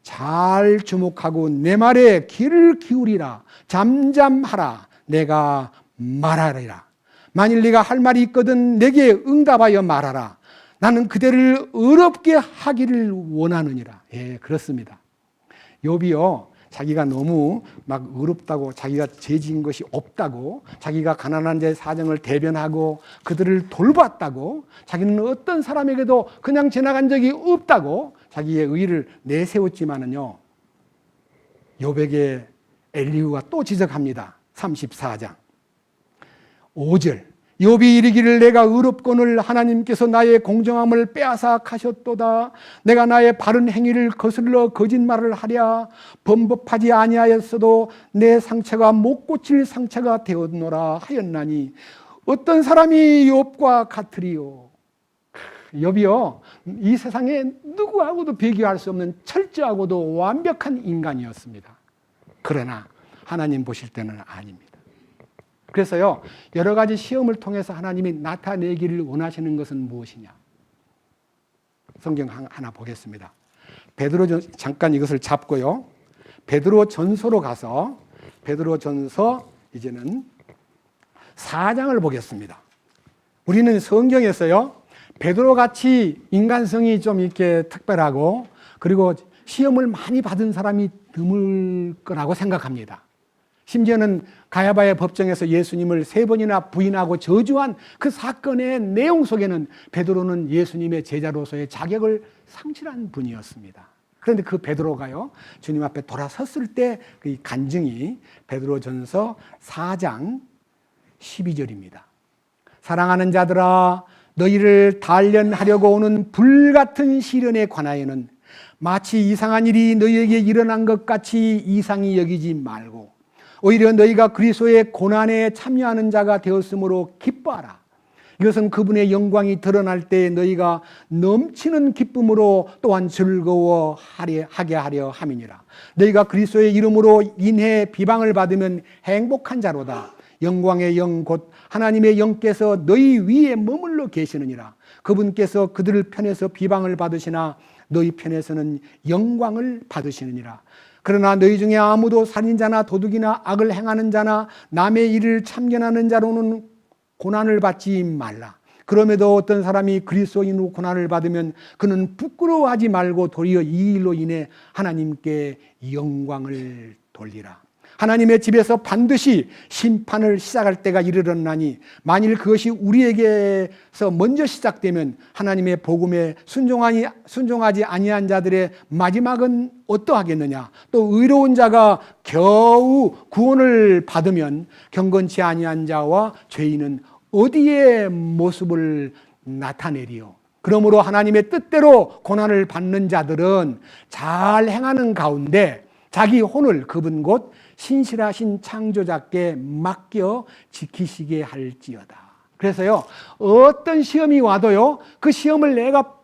잘 주목하고 내 말에 귀를 기울이라. 잠잠하라. 내가 말하리라. 만일 네가 할 말이 있거든 내게 응답하여 말하라. 나는 그대를 의롭게 하기를 원하느니라. 예, 그렇습니다. 욥이요, 자기가 너무 막 의롭다고, 자기가 죄 지은 것이 없다고, 자기가 가난한 자의 사정을 대변하고 그들을 돌봤다고, 자기는 어떤 사람에게도 그냥 지나간 적이 없다고 자기의 의를 내세웠지만은요, 욥에게 엘리후가 또 지적합니다. 34장 5절, 욥이 이르기를 내가 의롭거늘 하나님께서 나의 공정함을 빼앗아 가셨도다. 내가 나의 바른 행위를 거슬러 거짓말을 하랴. 범법하지 아니하였어도 내 상처가 못 고칠 상처가 되었노라 하였나니 어떤 사람이 욥과 같으리요. 욥이요, 이 세상에 누구하고도 비교할 수 없는 철저하고도 완벽한 인간이었습니다. 그러나 하나님 보실 때는 아닙니다. 그래서요, 여러 가지 시험을 통해서 하나님이 나타내기를 원하시는 것은 무엇이냐? 성경 하나 보겠습니다. 잠깐 이것을 잡고요. 베드로전서로 가서 베드로전서 이제는 4장을 보겠습니다. 우리는 성경에서요, 베드로같이 인간성이 좀 이렇게 특별하고 그리고 시험을 많이 받은 사람이 드물 거라고 생각합니다. 심지어는 가야바의 법정에서 예수님을 3번이나 부인하고 저주한 그 사건의 내용 속에는 베드로는 예수님의 제자로서의 자격을 상실한 분이었습니다. 그런데 그 베드로가요, 주님 앞에 돌아섰을 때 그 간증이 베드로전서 4장 12절입니다. 사랑하는 자들아, 너희를 단련하려고 오는 불같은 시련에 관하여는 마치 이상한 일이 너희에게 일어난 것 같이 이상히 여기지 말고 오히려 너희가 그리스도의 고난에 참여하는 자가 되었으므로 기뻐하라. 이것은 그분의 영광이 드러날 때 너희가 넘치는 기쁨으로 또한 즐거워하게 하려 함이니라. 너희가 그리스도의 이름으로 인해 비방을 받으면 행복한 자로다. 영광의 영 곧 하나님의 영께서 너희 위에 머물러 계시느니라. 그분께서 그들 편에서 비방을 받으시나 너희 편에서는 영광을 받으시느니라. 그러나 너희 중에 아무도 살인자나 도둑이나 악을 행하는 자나 남의 일을 참견하는 자로는 고난을 받지 말라. 그럼에도 어떤 사람이 그리스도인으로 고난을 받으면 그는 부끄러워하지 말고 도리어 이 일로 인해 하나님께 영광을 돌리라. 하나님의 집에서 반드시 심판을 시작할 때가 이르렀나니 만일 그것이 우리에게서 먼저 시작되면 하나님의 복음에 순종하지 아니한 자들의 마지막은 어떠하겠느냐. 또 의로운 자가 겨우 구원을 받으면 경건치 아니한 자와 죄인은 어디에 모습을 나타내리요. 그러므로 하나님의 뜻대로 고난을 받는 자들은 잘 행하는 가운데 자기 혼을 그분 곧 신실하신 창조자께 맡겨 지키시게 할지어다. 그래서요, 어떤 시험이 와도요, 그 시험을 내가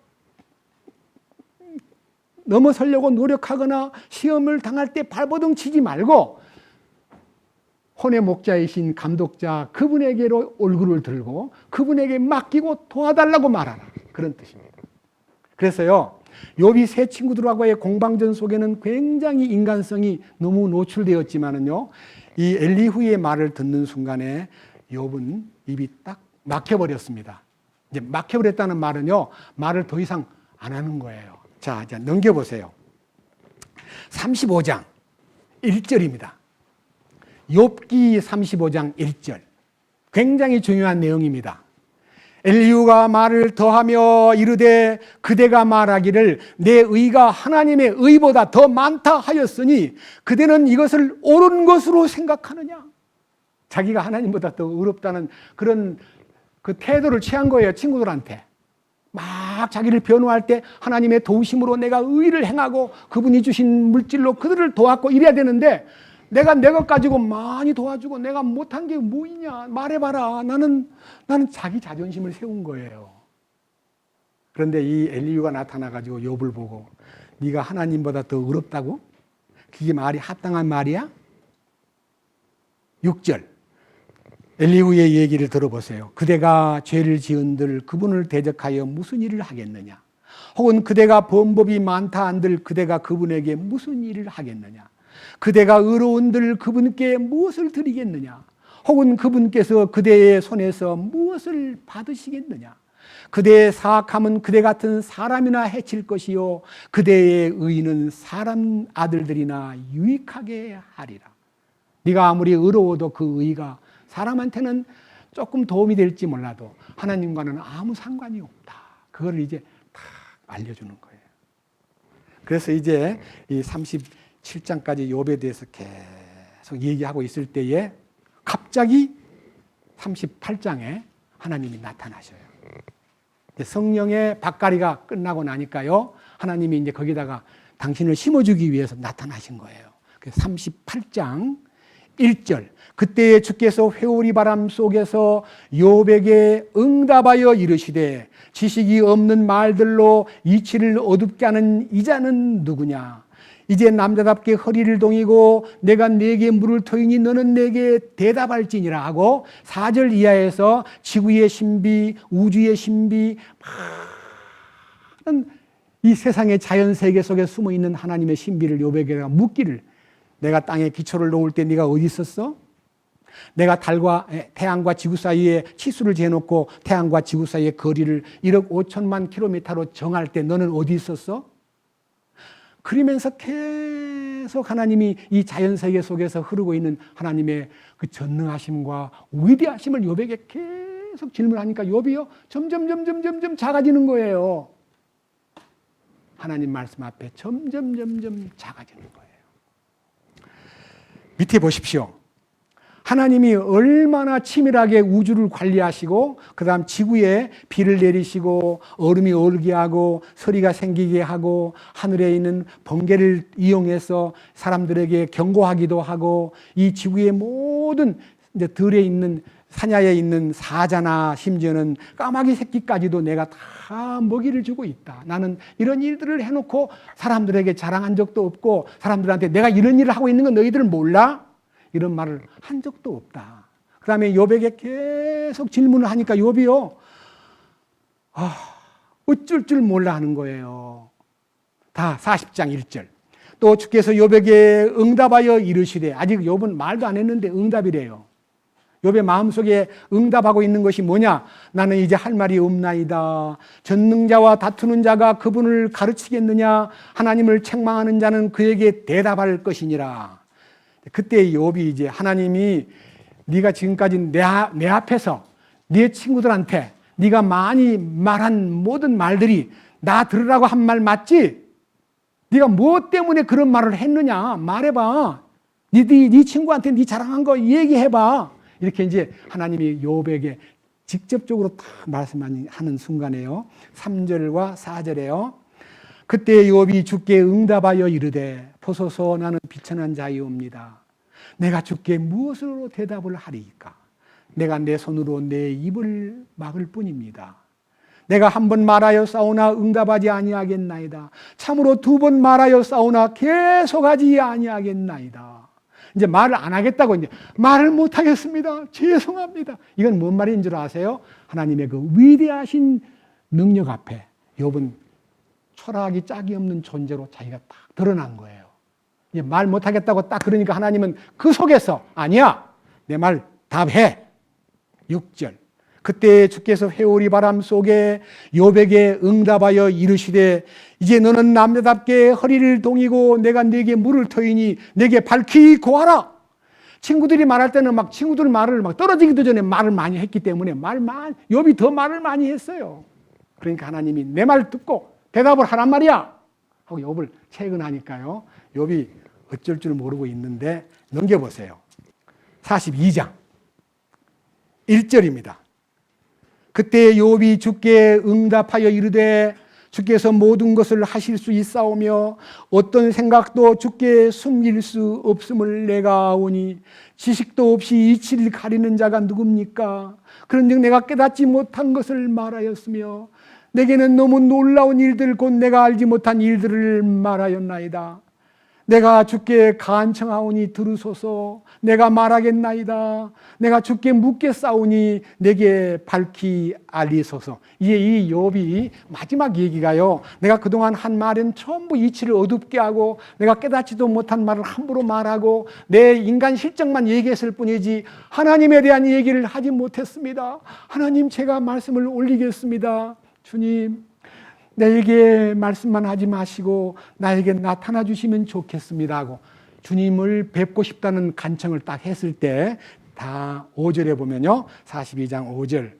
넘어서려고 노력하거나 시험을 당할 때 발버둥 치지 말고 혼의 목자이신 감독자 그분에게로 얼굴을 들고 그분에게 맡기고 도와달라고 말하라. 그런 뜻입니다. 그래서요, 욥이 세 친구들하고의 공방전 속에는 굉장히 인간성이 너무 노출되었지만은요, 이 엘리후의 말을 듣는 순간에 욥은 입이 딱 막혀버렸습니다. 이제 막혀버렸다는 말은요, 말을 더 이상 안 하는 거예요. 자, 이제 넘겨보세요. 35장 1절입니다. 욥기 35장 1절. 굉장히 중요한 내용입니다. 엘리후가 말을 더하며 이르되 그대가 말하기를 내 의가 하나님의 의보다 더 많다 하였으니 그대는 이것을 옳은 것으로 생각하느냐. 자기가 하나님보다 더 의롭다는 그런 그 태도를 취한 거예요. 친구들한테 막 자기를 변호할 때 하나님의 도우심으로 내가 의를 행하고 그분이 주신 물질로 그들을 도왔고 이래야 되는데 내가 내 것 가지고 많이 도와주고 내가 못한 게 뭐이냐 말해봐라. 나는 자기 자존심을 세운 거예요. 그런데 이 엘리후가 나타나가지고 욥을 보고 네가 하나님보다 더 의롭다고? 그게 말이 합당한 말이야? 6절 엘리후의 얘기를 들어보세요. 그대가 죄를 지은들 그분을 대적하여 무슨 일을 하겠느냐? 혹은 그대가 범법이 많다 한들 그대가 그분에게 무슨 일을 하겠느냐? 그대가 의로운들 그분께 무엇을 드리겠느냐? 혹은 그분께서 그대의 손에서 무엇을 받으시겠느냐? 그대의 사악함은 그대 같은 사람이나 해칠 것이요 그대의 의는 사람 아들들이나 유익하게 하리라. 네가 아무리 의로워도 그 의가 사람한테는 조금 도움이 될지 몰라도 하나님과는 아무 상관이 없다. 그걸 이제 다 알려주는 거예요. 그래서 이제 이 37장까지 욥에 대해서 계속 얘기하고 있을 때에 갑자기 38장에 하나님이 나타나셔요. 성령의 밭갈이가 끝나고 나니까요, 하나님이 이제 거기다가 당신을 심어주기 위해서 나타나신 거예요. 38장 1절 그때에 주께서 회오리 바람 속에서 욥에게 응답하여 이르시되 지식이 없는 말들로 이치를 어둡게 하는 이자는 누구냐? 이제 남자답게 허리를 동이고 내가 네게 물을 터이니 너는 내게 대답할지니라 하고 4절 이하에서 지구의 신비, 우주의 신비, 많은 이 세상의 자연 세계 속에 숨어 있는 하나님의 신비를 욥에게 묻기를, 내가 땅에 기초를 놓을 때 네가 어디 있었어? 내가 달과 태양과 지구 사이에 치수를 재놓고 태양과 지구 사이의 거리를 1억 5천만 킬로미터로 정할 때 너는 어디 있었어? 그러면서 계속 하나님이 이 자연 세계 속에서 흐르고 있는 하나님의 그 전능하심과 위대하심을 욥에게 계속 질문하니까 욥이요 점점 작아지는 거예요. 하나님 말씀 앞에 점점 작아지는 거예요. 밑에 보십시오. 하나님이 얼마나 치밀하게 우주를 관리하시고 그 다음 지구에 비를 내리시고 얼음이 얼게 하고 서리가 생기게 하고 하늘에 있는 번개를 이용해서 사람들에게 경고하기도 하고 이 지구의 모든 이제 들에 있는 사냐에 있는 사자나 심지어는 까마귀 새끼까지도 내가 다 먹이를 주고 있다. 나는 이런 일들을 해놓고 사람들에게 자랑한 적도 없고 사람들한테 내가 이런 일을 하고 있는 건 너희들은 몰라? 이런 말을 한 적도 없다. 그 다음에 욥에게 계속 질문을 하니까 욥이요, 어쩔 줄 몰라 하는 거예요. 다 40장 1절. 또 주께서 욥에게 응답하여 이르시되, 아직 욥은 말도 안 했는데 응답이래요. 욥의 마음속에 응답하고 있는 것이 뭐냐? 나는 이제 할 말이 없나이다. 전능자와 다투는 자가 그분을 가르치겠느냐? 하나님을 책망하는 자는 그에게 대답할 것이니라. 그때 욥이 이제 하나님이 네가 지금까지 내 앞에서 네 친구들한테 네가 많이 말한 모든 말들이 나 들으라고 한 말 맞지? 네가 뭐 때문에 그런 말을 했느냐? 말해봐. 네 친구한테 네 자랑한 거 얘기해봐. 이렇게 이제 하나님이 욥에게 직접적으로 다 말씀하는 순간에요. 3절과 4절에요. 그때 욥이 주께 응답하여 이르되, 보소서 나는 비천한 자이옵니다. 내가 주께 무엇으로 대답을 하리이까? 내가 내 손으로 내 입을 막을 뿐입니다. 내가 한 번 말하여 싸우나 응답하지 아니하겠나이다. 참으로 2번 말하여 싸우나 계속하지 아니하겠나이다. 이제 말을 안 하겠다고, 이제 말을 못 하겠습니다. 죄송합니다. 이건 뭔 말인 줄 아세요? 하나님의 그 위대하신 능력 앞에 욥은 초라하기 짝이 없는 존재로 자기가 딱 드러난 거예요. 이제 말 못 하겠다고 딱 그러니까 하나님은 그 속에서 아니야, 내 말 답해. 6절. 그때 주께서 회오리 바람 속에 욥에게 응답하여 이르시되, 이제 너는 남자답게 허리를 동이고 내가 네게 물을 터이니 내게 밝히 고하라. 친구들이 말할 때는 막 친구들 말을 막 떨어지기도 전에 말을 많이 했기 때문에 욥이 더 말을 많이 했어요. 그러니까 하나님이 내 말 듣고 대답을 하란 말이야 하고 욥을 채근하니까요, 욥이 어쩔 줄 모르고 있는데 넘겨보세요. 42장 1절입니다. 그때 욥이 주께 응답하여 이르되, 주께서 모든 것을 하실 수 있사오며 어떤 생각도 주께 숨길 수 없음을 내가 아오니 지식도 없이 이치를 가리는 자가 누굽니까? 그런즉 내가 깨닫지 못한 것을 말하였으며 내게는 너무 놀라운 일들 곧 내가 알지 못한 일들을 말하였나이다. 내가 주께 간청하오니 들으소서. 내가 말하겠나이다. 내가 주께 묻겠사오니 내게 밝히 알리소서. 이게 이 욥이 마지막 얘기가요, 내가 그동안 한 말은 전부 이치를 어둡게 하고 내가 깨닫지도 못한 말을 함부로 말하고 내 인간 실정만 얘기했을 뿐이지 하나님에 대한 얘기를 하지 못했습니다. 하나님, 제가 말씀을 올리겠습니다. 주님, 나에게 말씀만 하지 마시고 나에게 나타나 주시면 좋겠습니다 하고 주님을 뵙고 싶다는 간청을 딱 했을 때 다 5절에 보면요, 42장 5절,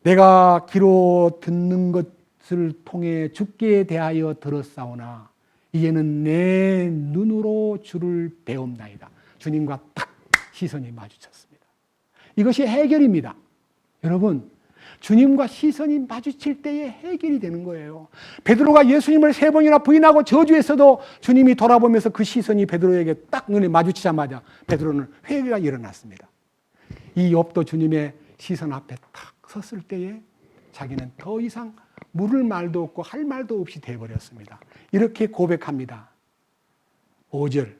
내가 귀로 듣는 것을 통해 주께 대하여 들었사오나 이제는 내 눈으로 주를 배움나이다. 주님과 딱 시선이 마주쳤습니다. 이것이 해결입니다. 여러분, 주님과 시선이 마주칠 때에 해결이 되는 거예요. 베드로가 예수님을 3번이나 부인하고 저주했어도 주님이 돌아보면서 그 시선이 베드로에게 딱 눈에 마주치자마자 베드로는 회개가 일어났습니다. 이 욥도 주님의 시선 앞에 딱 섰을 때에 자기는 더 이상 물을 말도 없고 할 말도 없이 돼버렸습니다. 이렇게 고백합니다. 5절.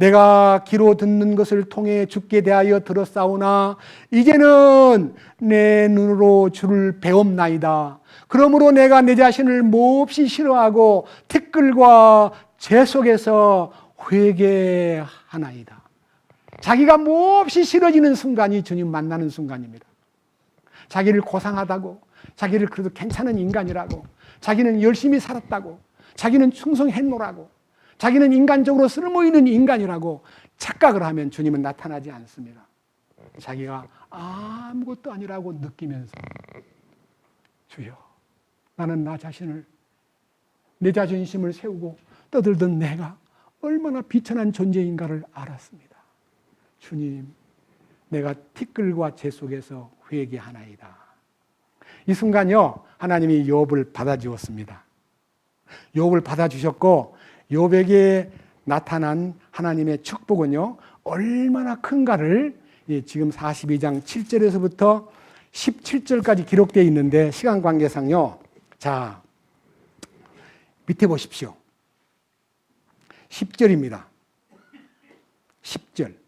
내가 귀로 듣는 것을 통해 주께 대하여 들었사오나 이제는 내 눈으로 주를 배옵나이다. 그러므로 내가 내 자신을 몹시 싫어하고 티끌과 재 속에서 회개하나이다. 자기가 몹시 싫어지는 순간이 주님 만나는 순간입니다. 자기를 고상하다고, 자기를 그래도 괜찮은 인간이라고, 자기는 열심히 살았다고, 자기는 충성했노라고, 자기는 인간적으로 쓸모있는 인간이라고 착각을 하면 주님은 나타나지 않습니다. 자기가 아무것도 아니라고 느끼면서 주여, 나는 나 자신을, 내 자존심을 세우고 떠들던 내가 얼마나 비천한 존재인가를 알았습니다. 주님, 내가 티끌과 재 속에서 회개하나이다. 이 순간요, 하나님이 욥을 받아주었습니다. 욥을 받아주셨고 욥에게 나타난 하나님의 축복은요, 얼마나 큰가를 지금 42장 7절에서부터 17절까지 기록되어 있는데, 시간 관계상요, 자, 밑에 보십시오. 10절입니다. 10절.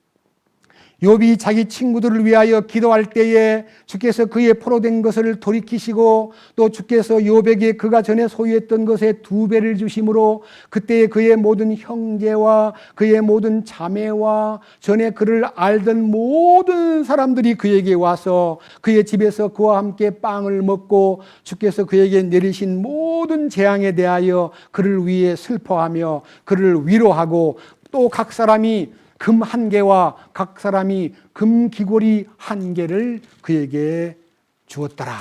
욥이 자기 친구들을 위하여 기도할 때에 주께서 그의 포로된 것을 돌이키시고 또 주께서 욥에게 그가 전에 소유했던 것의 2배를 주심으로 그때에 그의 모든 형제와 그의 모든 자매와 전에 그를 알던 모든 사람들이 그에게 와서 그의 집에서 그와 함께 빵을 먹고 주께서 그에게 내리신 모든 재앙에 대하여 그를 위해 슬퍼하며 그를 위로하고 또 각 사람이 금 1개와 각 사람이 금 귀고리 1개를 그에게 주었더라.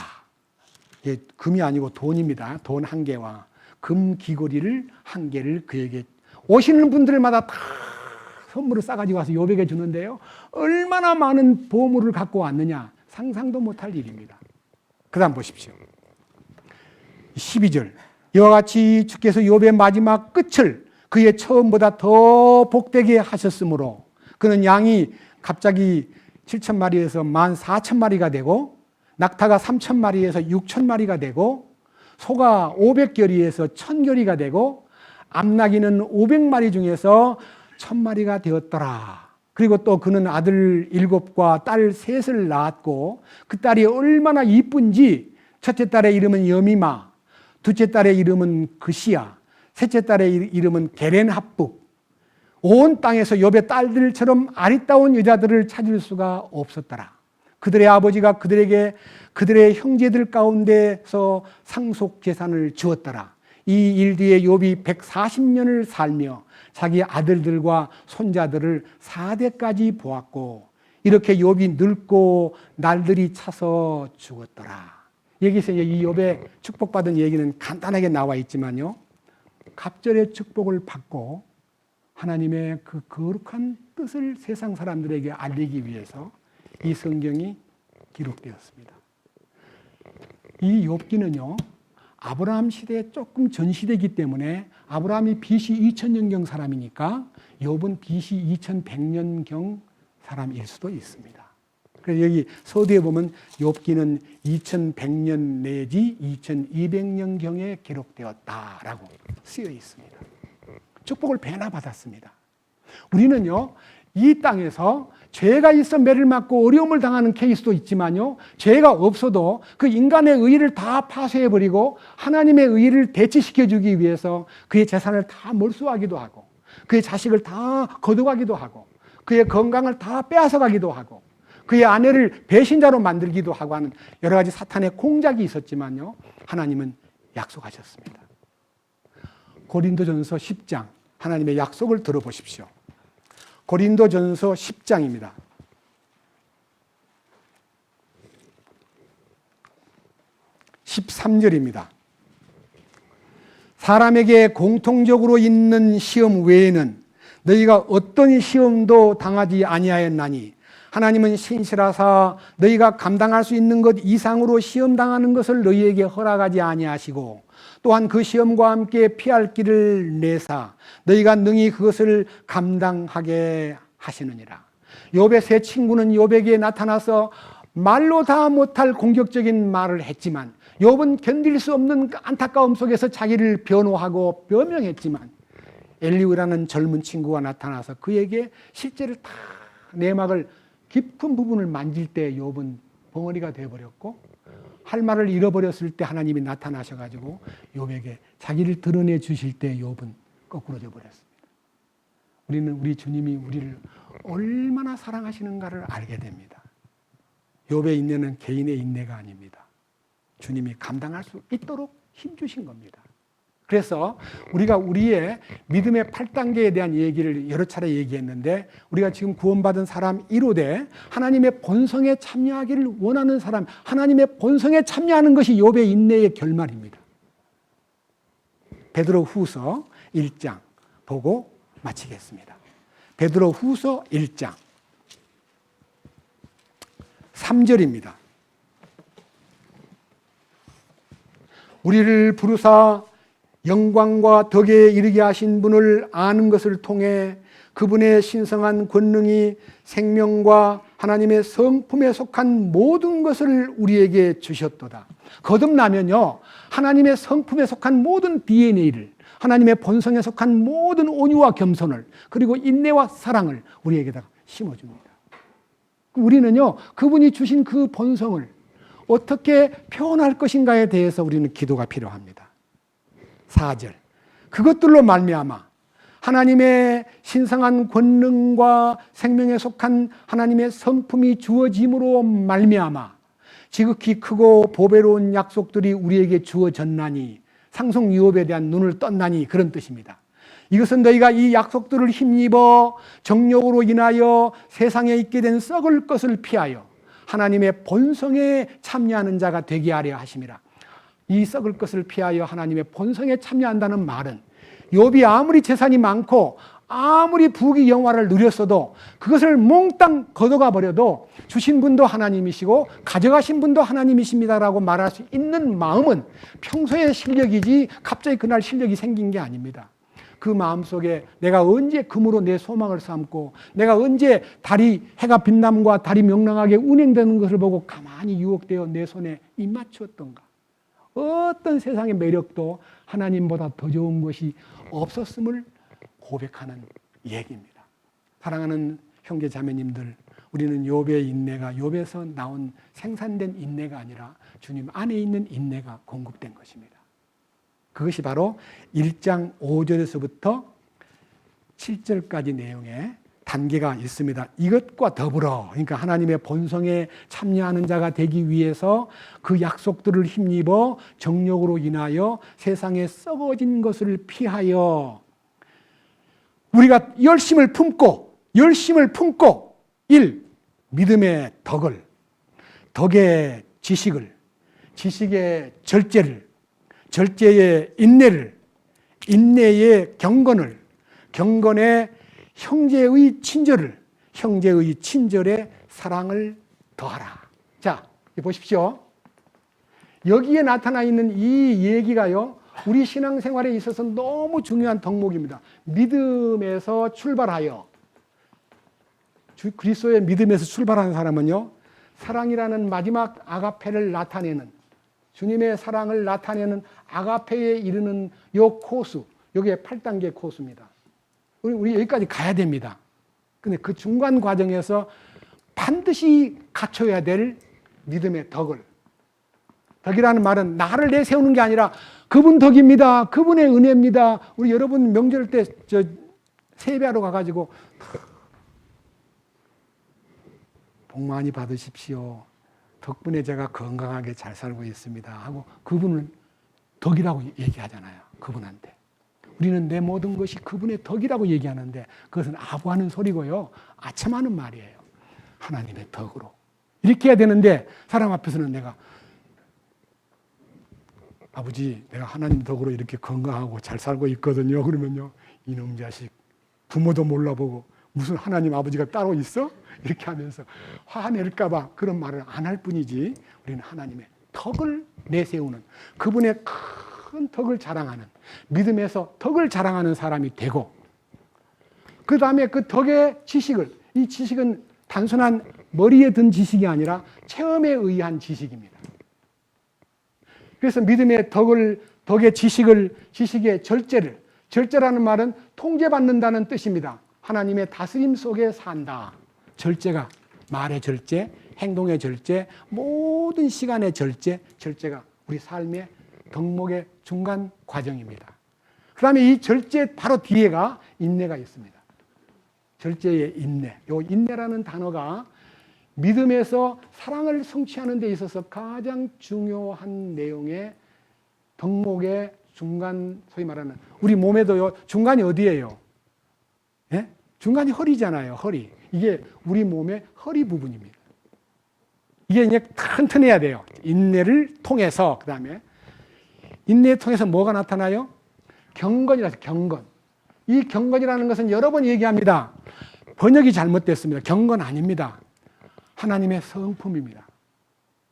금이 아니고 돈입니다. 돈 1개와 금 귀고리를 1개를 그에게, 오시는 분들마다 다 선물을 싸가지고 와서 욥에게 주는데요, 얼마나 많은 보물을 갖고 왔느냐, 상상도 못할 일입니다. 그 다음 보십시오. 12절. 이와 같이 주께서 욥의 마지막 끝을 그의 처음보다 더 복되게 하셨으므로 그는 양이 갑자기 7,000마리에서 14,000마리가 되고 낙타가 3,000마리에서 6,000마리가 되고 소가 500결이에서 1,000결이가 되고 암나귀는 500마리 중에서 1,000마리가 되었더라. 그리고 또 그는 아들 7과 딸 3을 낳았고 그 딸이 얼마나 이쁜지 첫째 딸의 이름은 여미마, 둘째 딸의 이름은 그시야, 셋째 딸의 이름은 게렌합북. 온 땅에서 욥의 딸들처럼 아리따운 여자들을 찾을 수가 없었더라. 그들의 아버지가 그들에게 그들의 형제들 가운데서 상속 재산을 주었더라. 이 일 뒤에 욥이 140년을 살며 자기 아들들과 손자들을 4대까지 보았고 이렇게 욥이 늙고 날들이 차서 죽었더라. 여기서 이 욥의 축복받은 얘기는 간단하게 나와 있지만요, 갑절의 축복을 받고 하나님의 그 거룩한 뜻을 세상 사람들에게 알리기 위해서 이 성경이 기록되었습니다. 이 욥기는요, 아브라함 시대에 조금 전 시대이기 때문에 아브라함이 BC 2000년경 사람이니까 욥은 BC 2100년경 사람일 수도 있습니다. 그래서 여기 서두에 보면 욥기는 2100년 내지 2200년경에 기록되었다라고 쓰여 있습니다. 축복을 배나 받았습니다. 우리는요, 이 땅에서 죄가 있어 매를 맞고 어려움을 당하는 케이스도 있지만요, 죄가 없어도 그 인간의 의의를 다 파쇄해버리고 하나님의 의의를 대치시켜주기 위해서 그의 재산을 다 몰수하기도 하고 그의 자식을 다 거둬가기도 하고 그의 건강을 다 빼앗아가기도 하고 그의 아내를 배신자로 만들기도 하고 하는 여러 가지 사탄의 공작이 있었지만요, 하나님은 약속하셨습니다. 고린도전서 10장 하나님의 약속을 들어보십시오. 고린도전서 10장입니다. 13절입니다. 사람에게 공통적으로 있는 시험 외에는 너희가 어떤 시험도 당하지 아니하였나니 하나님은 신실하사 너희가 감당할 수 있는 것 이상으로 시험당하는 것을 너희에게 허락하지 아니하시고 또한 그 시험과 함께 피할 길을 내사 너희가 능히 그것을 감당하게 하시느니라. 욥의 세 친구는 욥에게 나타나서 말로 다 못할 공격적인 말을 했지만 욥은 견딜 수 없는 안타까움 속에서 자기를 변호하고 변명했지만 엘리우라는 젊은 친구가 나타나서 그에게 실제를 다 내막을 깊은 부분을 만질 때 욥은 벙어리가 되어버렸고, 할 말을 잃어버렸을 때 하나님이 나타나셔가지고 욥에게 자기를 드러내 주실 때 욥은 거꾸로져 버렸습니다. 우리는 우리 주님이 우리를 얼마나 사랑하시는가를 알게 됩니다. 욥의 인내는 개인의 인내가 아닙니다. 주님이 감당할 수 있도록 힘주신 겁니다. 그래서 우리가 우리의 믿음의 8단계에 대한 얘기를 여러 차례 얘기했는데, 우리가 지금 구원받은 사람 1호대 하나님의 본성에 참여하기를 원하는 사람, 하나님의 본성에 참여하는 것이 욥의 인내의 결말입니다. 베드로후서 1장 보고 마치겠습니다. 베드로후서 1장 3절입니다. 우리를 부르사 영광과 덕에 이르게 하신 분을 아는 것을 통해 그분의 신성한 권능이 생명과 하나님의 성품에 속한 모든 것을 우리에게 주셨도다. 거듭나면요, 하나님의 성품에 속한 모든 DNA를, 하나님의 본성에 속한 모든 온유와 겸손을, 그리고 인내와 사랑을 우리에게다가 심어줍니다. 우리는요, 그분이 주신 그 본성을 어떻게 표현할 것인가에 대해서 우리는 기도가 필요합니다. 4절, 그것들로 말미암아 하나님의 신성한 권능과 생명에 속한 하나님의 성품이 주어짐으로 말미암아 지극히 크고 보배로운 약속들이 우리에게 주어졌나니, 상속 유업에 대한 눈을 떴나니, 그런 뜻입니다. 이것은 너희가 이 약속들을 힘입어 정욕으로 인하여 세상에 있게 된 썩을 것을 피하여 하나님의 본성에 참여하는 자가 되게 하려 하심이라. 이 썩을 것을 피하여 하나님의 본성에 참여한다는 말은, 욥이 아무리 재산이 많고 아무리 부귀 영화를 누렸어도 그것을 몽땅 걷어가 버려도 주신 분도 하나님이시고 가져가신 분도 하나님이십니다라고 말할 수 있는 마음은 평소의 실력이지 갑자기 그날 실력이 생긴 게 아닙니다. 그 마음속에 내가 언제 금으로 내 소망을 삼고, 내가 언제 달이, 해가 빛남과 달이 명랑하게 운행되는 것을 보고 가만히 유혹되어 내 손에 입 맞추었던가. 어떤 세상의 매력도 하나님보다 더 좋은 것이 없었음을 고백하는 얘기입니다. 사랑하는 형제 자매님들, 우리는 욥의 인내가 욥에서 나온 생산된 인내가 아니라 주님 안에 있는 인내가 공급된 것입니다. 그것이 바로 1장 5절에서부터 7절까지 내용에 단계가 있습니다. 이것과 더불어, 그러니까 하나님의 본성에 참여하는 자가 되기 위해서 그 약속들을 힘입어 정욕으로 인하여 세상에 썩어진 것을 피하여 우리가 열심을 품고 1. 믿음의 덕을, 덕의 지식을, 지식의 절제를, 절제의 인내를, 인내의 경건을, 경건의 형제의 친절을, 형제의 친절의 사랑을 더하라. 자, 보십시오. 여기에 나타나 있는 이 얘기가요, 우리 신앙생활에 있어서 너무 중요한 덕목입니다. 믿음에서 출발하여, 그리스도의 믿음에서 출발하는 사람은요, 사랑이라는 마지막 아가페를 나타내는, 주님의 사랑을 나타내는 아가페에 이르는 요 코스, 요게 8단계 코스입니다. 우리 여기까지 가야 됩니다. 근데 그 중간 과정에서 반드시 갖춰야 될 믿음의 덕을, 덕이라는 말은 나를 내세우는 게 아니라 그분 덕입니다. 그분의 은혜입니다. 우리 여러분 명절 때 세배하러 가가지고 복 많이 받으십시오. 덕분에 제가 건강하게 잘 살고 있습니다 하고 그분을 덕이라고 얘기하잖아요. 그분한테. 우리는 내 모든 것이 그분의 덕이라고 얘기하는데 그것은 아부하는 소리고요. 아첨하는 말이에요. 하나님의 덕으로. 이렇게 해야 되는데 사람 앞에서는 내가 아버지 내가 하나님 덕으로 이렇게 건강하고 잘 살고 있거든요. 그러면요. 이놈 자식 부모도 몰라보고 무슨 하나님 아버지가 따로 있어? 이렇게 하면서 화낼까 봐 그런 말을 안 할 뿐이지 우리는 하나님의 덕을 내세우는 그분의 큰 덕을 자랑하는 믿음에서 덕을 자랑하는 사람이 되고 그 다음에 그 덕의 지식을 이 지식은 단순한 머리에 든 지식이 아니라 체험에 의한 지식입니다. 그래서 믿음의 덕의 지식을 지식의 절제를 절제라는 말은 통제받는다는 뜻입니다. 하나님의 다스림 속에 산다. 절제가 말의 절제, 행동의 절제, 모든 시간의 절제, 절제가 우리 삶의 덕목의 중간 과정입니다. 그 다음에 이 절제 바로 뒤에가 인내가 있습니다. 절제의 인내. 이 인내라는 단어가 믿음에서 사랑을 성취하는 데 있어서 가장 중요한 내용의 덕목의 중간, 소위 말하는 우리 몸에도요, 중간이 어디예요? 예? 중간이 허리잖아요. 허리. 이게 우리 몸의 허리 부분입니다. 이게 이제 튼튼해야 돼요. 인내를 통해서. 그 다음에 인내를 통해서 뭐가 나타나요? 경건이라서 경건. 이 경건이라는 것은 여러 번 얘기합니다. 번역이 잘못됐습니다. 경건 아닙니다. 하나님의 성품입니다.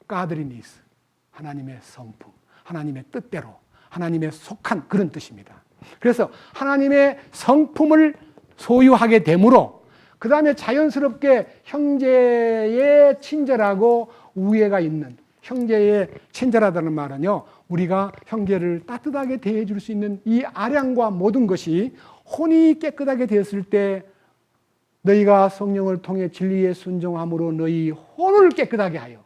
까드리니스. 하나님의 성품. 하나님의 뜻대로. 하나님의 속한 그런 뜻입니다. 그래서 하나님의 성품을 소유하게 되므로 그 다음에 자연스럽게 형제의 친절하고 우애가 있는, 형제의 친절하다는 말은요, 우리가 형제를 따뜻하게 대해줄 수 있는 이 아량과 모든 것이 혼이 깨끗하게 되었을 때 너희가 성령을 통해 진리에 순종함으로 너희 혼을 깨끗하게 하여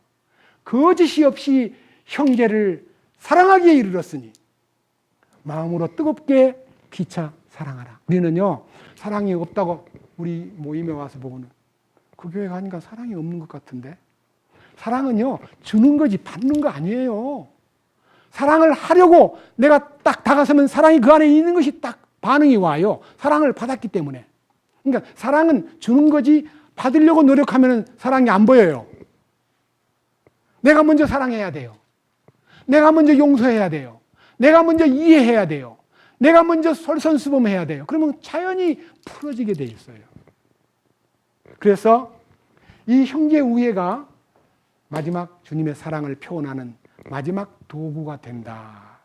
거짓이 없이 형제를 사랑하기에 이르렀으니 마음으로 뜨겁게 피차 사랑하라. 우리는요, 사랑이 없다고 우리 모임에 와서 보고는 그 교회 가니까 사랑이 없는 것 같은데, 사랑은요 주는 거지 받는 거 아니에요. 사랑을 하려고 내가 딱 다가서면 사랑이 그 안에 있는 것이 딱 반응이 와요. 사랑을 받았기 때문에. 그러니까 사랑은 주는 거지 받으려고 노력하면 사랑이 안 보여요. 내가 먼저 사랑해야 돼요. 내가 먼저 용서해야 돼요. 내가 먼저 이해해야 돼요. 내가 먼저 솔선수범해야 돼요. 그러면 자연히 풀어지게 돼 있어요. 그래서 이 형제 우애가 마지막 주님의 사랑을 표현하는 마지막 도구가 된다.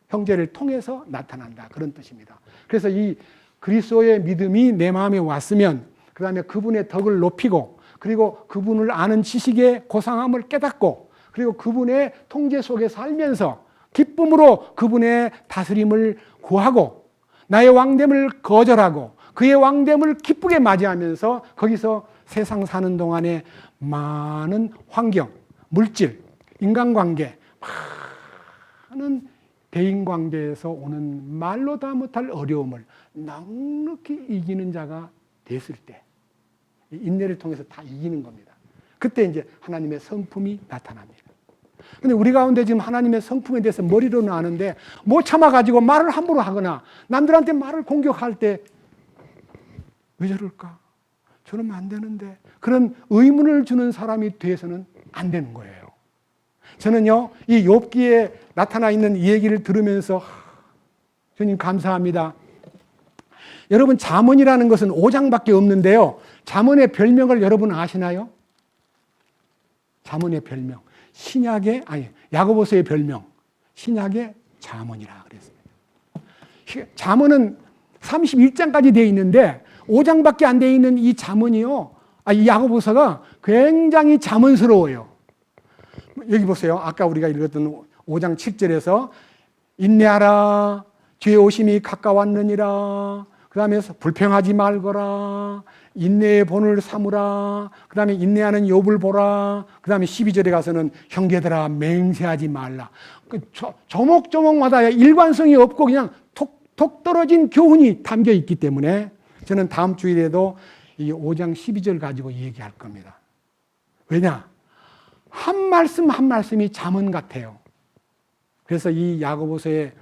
형제를 통해서 나타난다. 그런 뜻입니다. 그래서 이 그리스도의 믿음이 내 마음에 왔으면 그 다음에 그분의 덕을 높이고 그리고 그분을 아는 지식의 고상함을 깨닫고 그리고 그분의 통제 속에 살면서 기쁨으로 그분의 다스림을 구하고 나의 왕됨을 거절하고 그의 왕됨을 기쁘게 맞이하면서 거기서 세상 사는 동안에 많은 환경, 물질, 인간관계, 많은 대인관계에서 오는 말로 다 못할 어려움을 넉넉히 이기는 자가 됐을 때 인내를 통해서 다 이기는 겁니다. 그때 이제 하나님의 성품이 나타납니다. 근데 우리 가운데 지금 하나님의 성품에 대해서 머리로는 아는데 못 참아가지고 말을 함부로 하거나 남들한테 말을 공격할 때 왜 저럴까? 저러면 안 되는데 그런 의문을 주는 사람이 돼서는 안 되는 거예요. 저는요, 이 욥기에 나타나 있는 이 얘기를 들으면서 주님 감사합니다. 여러분 잠언이라는 것은 5장밖에 없는데요. 잠언의 별명을 여러분 아시나요? 잠언의 별명. 야고보서의 별명. 신약의 잠언이라 그랬습니다. 잠언은 31장까지 되어 있는데 5장밖에 안 되어 있는 이 잠언이요. 이 야고보서가 굉장히 잠언스러워요. 여기 보세요. 아까 우리가 읽었던 5장 7절에서 인내하라. 주의 오심이 가까웠느니라. 그 다음에 불평하지 말거라. 인내의 본을 삼으라. 그 다음에 인내하는 욥을 보라. 그 다음에 12절에 가서는 형제들아 맹세하지 말라. 조목조목마다 일관성이 없고 그냥 톡 떨어진 교훈이 담겨 있기 때문에 저는 다음 주일에도 이 5장 12절 가지고 얘기할 겁니다. 왜냐? 한 말씀 한 말씀이 잠언 같아요. 그래서 이 야고보서의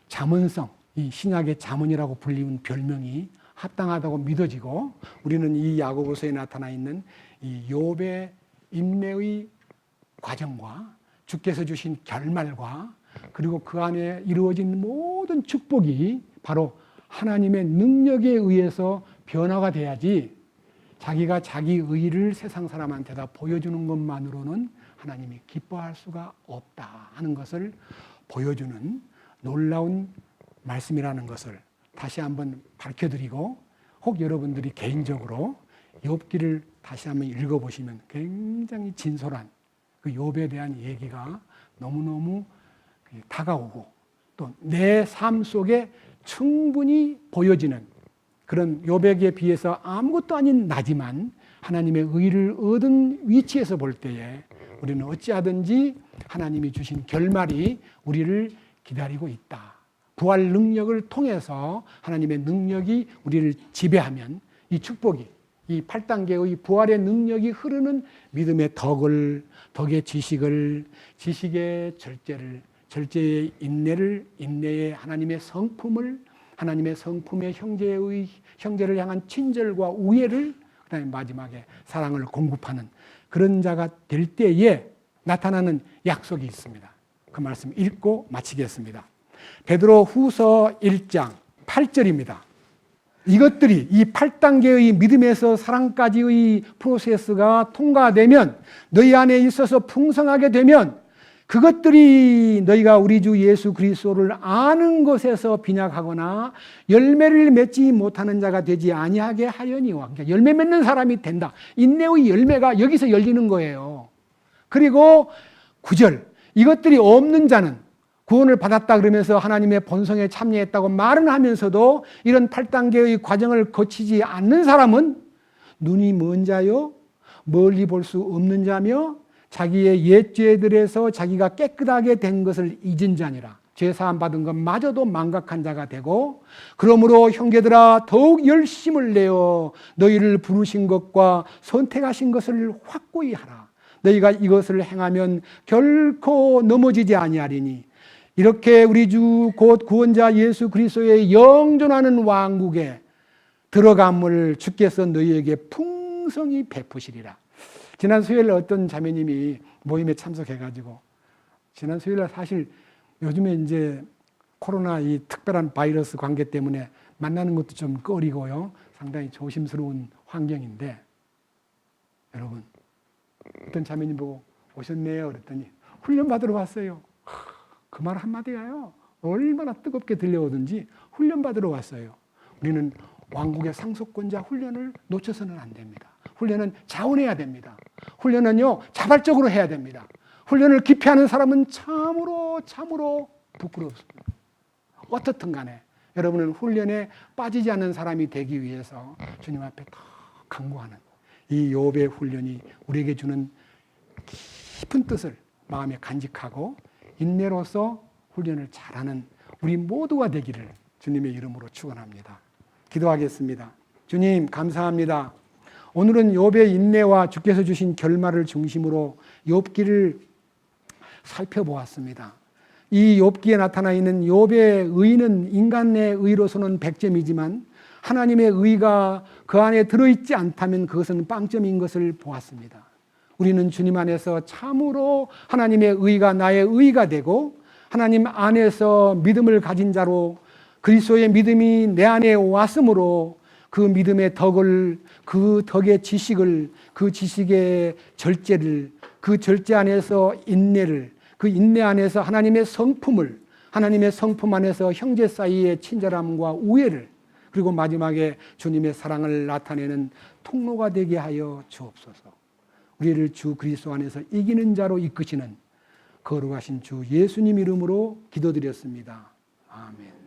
잠언성, 이 신약의 잠언이라고 불리는 별명이 합당하다고 믿어지고 우리는 이 야고보서에 나타나 있는 이 욥의 인내의 과정과 주께서 주신 결말과 그리고 그 안에 이루어진 모든 축복이 바로 하나님의 능력에 의해서 변화가 돼야지 자기가 자기 의를 세상 사람한테다 보여주는 것만으로는 하나님이 기뻐할 수가 없다 하는 것을 보여주는 놀라운 말씀이라는 것을 다시 한번 밝혀드리고 혹 여러분들이 개인적으로 욥기를 다시 한번 읽어보시면 굉장히 진솔한 그 욥에 대한 얘기가 너무너무 다가오고 또 내 삶 속에 충분히 보여지는 그런 욥에게 비해서 아무것도 아닌 나지만 하나님의 의를 얻은 위치에서 볼 때에 우리는 어찌하든지 하나님이 주신 결말이 우리를 기다리고 있다. 부활 능력을 통해서 하나님의 능력이 우리를 지배하면 이 축복이, 이 8단계의 부활의 능력이 흐르는 믿음의 덕의 지식을, 지식의 절제를, 절제의 인내를, 인내의 하나님의 성품을, 하나님의 성품의 형제를 향한 친절과 우애를, 그다음에 마지막에 사랑을 공급하는 그런 자가 될 때에 나타나는 약속이 있습니다. 그 말씀 읽고 마치겠습니다. 베드로 후서 1장 8절입니다. 이것들이 이 8단계의 믿음에서 사랑까지의 프로세스가 통과되면, 너희 안에 있어서 풍성하게 되면 그것들이 너희가 우리 주 예수 그리스도를 아는 것에서 빈약하거나 열매를 맺지 못하는 자가 되지 아니하게 하려니와. 그러니까 열매 맺는 사람이 된다. 인내의 열매가 여기서 열리는 거예요. 그리고 9절, 이것들이 없는 자는 구원을 받았다 그러면서 하나님의 본성에 참여했다고 말은 하면서도 이런 8단계의 과정을 거치지 않는 사람은 눈이 먼 자요, 멀리 볼 수 없는 자며 자기의 옛 죄들에서 자기가 깨끗하게 된 것을 잊은 자니라. 죄사함 받은 것마저도 망각한 자가 되고, 그러므로 형제들아 더욱 열심을 내어 너희를 부르신 것과 선택하신 것을 확고히 하라. 너희가 이것을 행하면 결코 넘어지지 아니하리니 이렇게 우리 주 곧 구원자 예수 그리스도의 영존하는 왕국에 들어감을 주께서 너희에게 풍성히 베푸시리라. 지난 수요일에 어떤 자매님이 모임에 참석해가지고, 지난 수요일에 사실 요즘에 이제 코로나 이 특별한 바이러스 관계 때문에 만나는 것도 좀 꺼리고요, 상당히 조심스러운 환경인데, 여러분 어떤 자매님 보고 오셨네요 그랬더니 훈련받으러 왔어요. 그 말 한마디가요 얼마나 뜨겁게 들려오든지 훈련받으러 왔어요. 우리는 왕국의 상속권자 훈련을 놓쳐서는 안 됩니다. 훈련은 자원해야 됩니다. 훈련은요 자발적으로 해야 됩니다. 훈련을 기피하는 사람은 참으로 부끄럽습니다. 어떻든 간에 여러분은 훈련에 빠지지 않는 사람이 되기 위해서 주님 앞에 더 간구하는 이 욥의 훈련이 우리에게 주는 깊은 뜻을 마음에 간직하고 인내로서 훈련을 잘하는 우리 모두가 되기를 주님의 이름으로 축원합니다. 기도하겠습니다. 주님 감사합니다. 오늘은 욥의 인내와 주께서 주신 결말을 중심으로 욥기를 살펴보았습니다. 이 욥기에 나타나 있는 욥의 의는 인간의 의로서는 100점이지만 하나님의 의가 그 안에 들어있지 않다면 그것은 빵점인 것을 보았습니다. 우리는 주님 안에서 참으로 하나님의 의가 나의 의가 되고 하나님 안에서 믿음을 가진 자로 그리스도의 믿음이 내 안에 왔으므로 그 믿음의 덕을, 그 덕의 지식을, 그 지식의 절제를, 그 절제 안에서 인내를, 그 인내 안에서 하나님의 성품을, 하나님의 성품 안에서 형제 사이의 친절함과 우애를, 그리고 마지막에 주님의 사랑을 나타내는 통로가 되게 하여 주옵소서. 우리를 주 그리스도 안에서 이기는 자로 이끄시는 거룩하신 주 예수님 이름으로 기도드렸습니다. 아멘.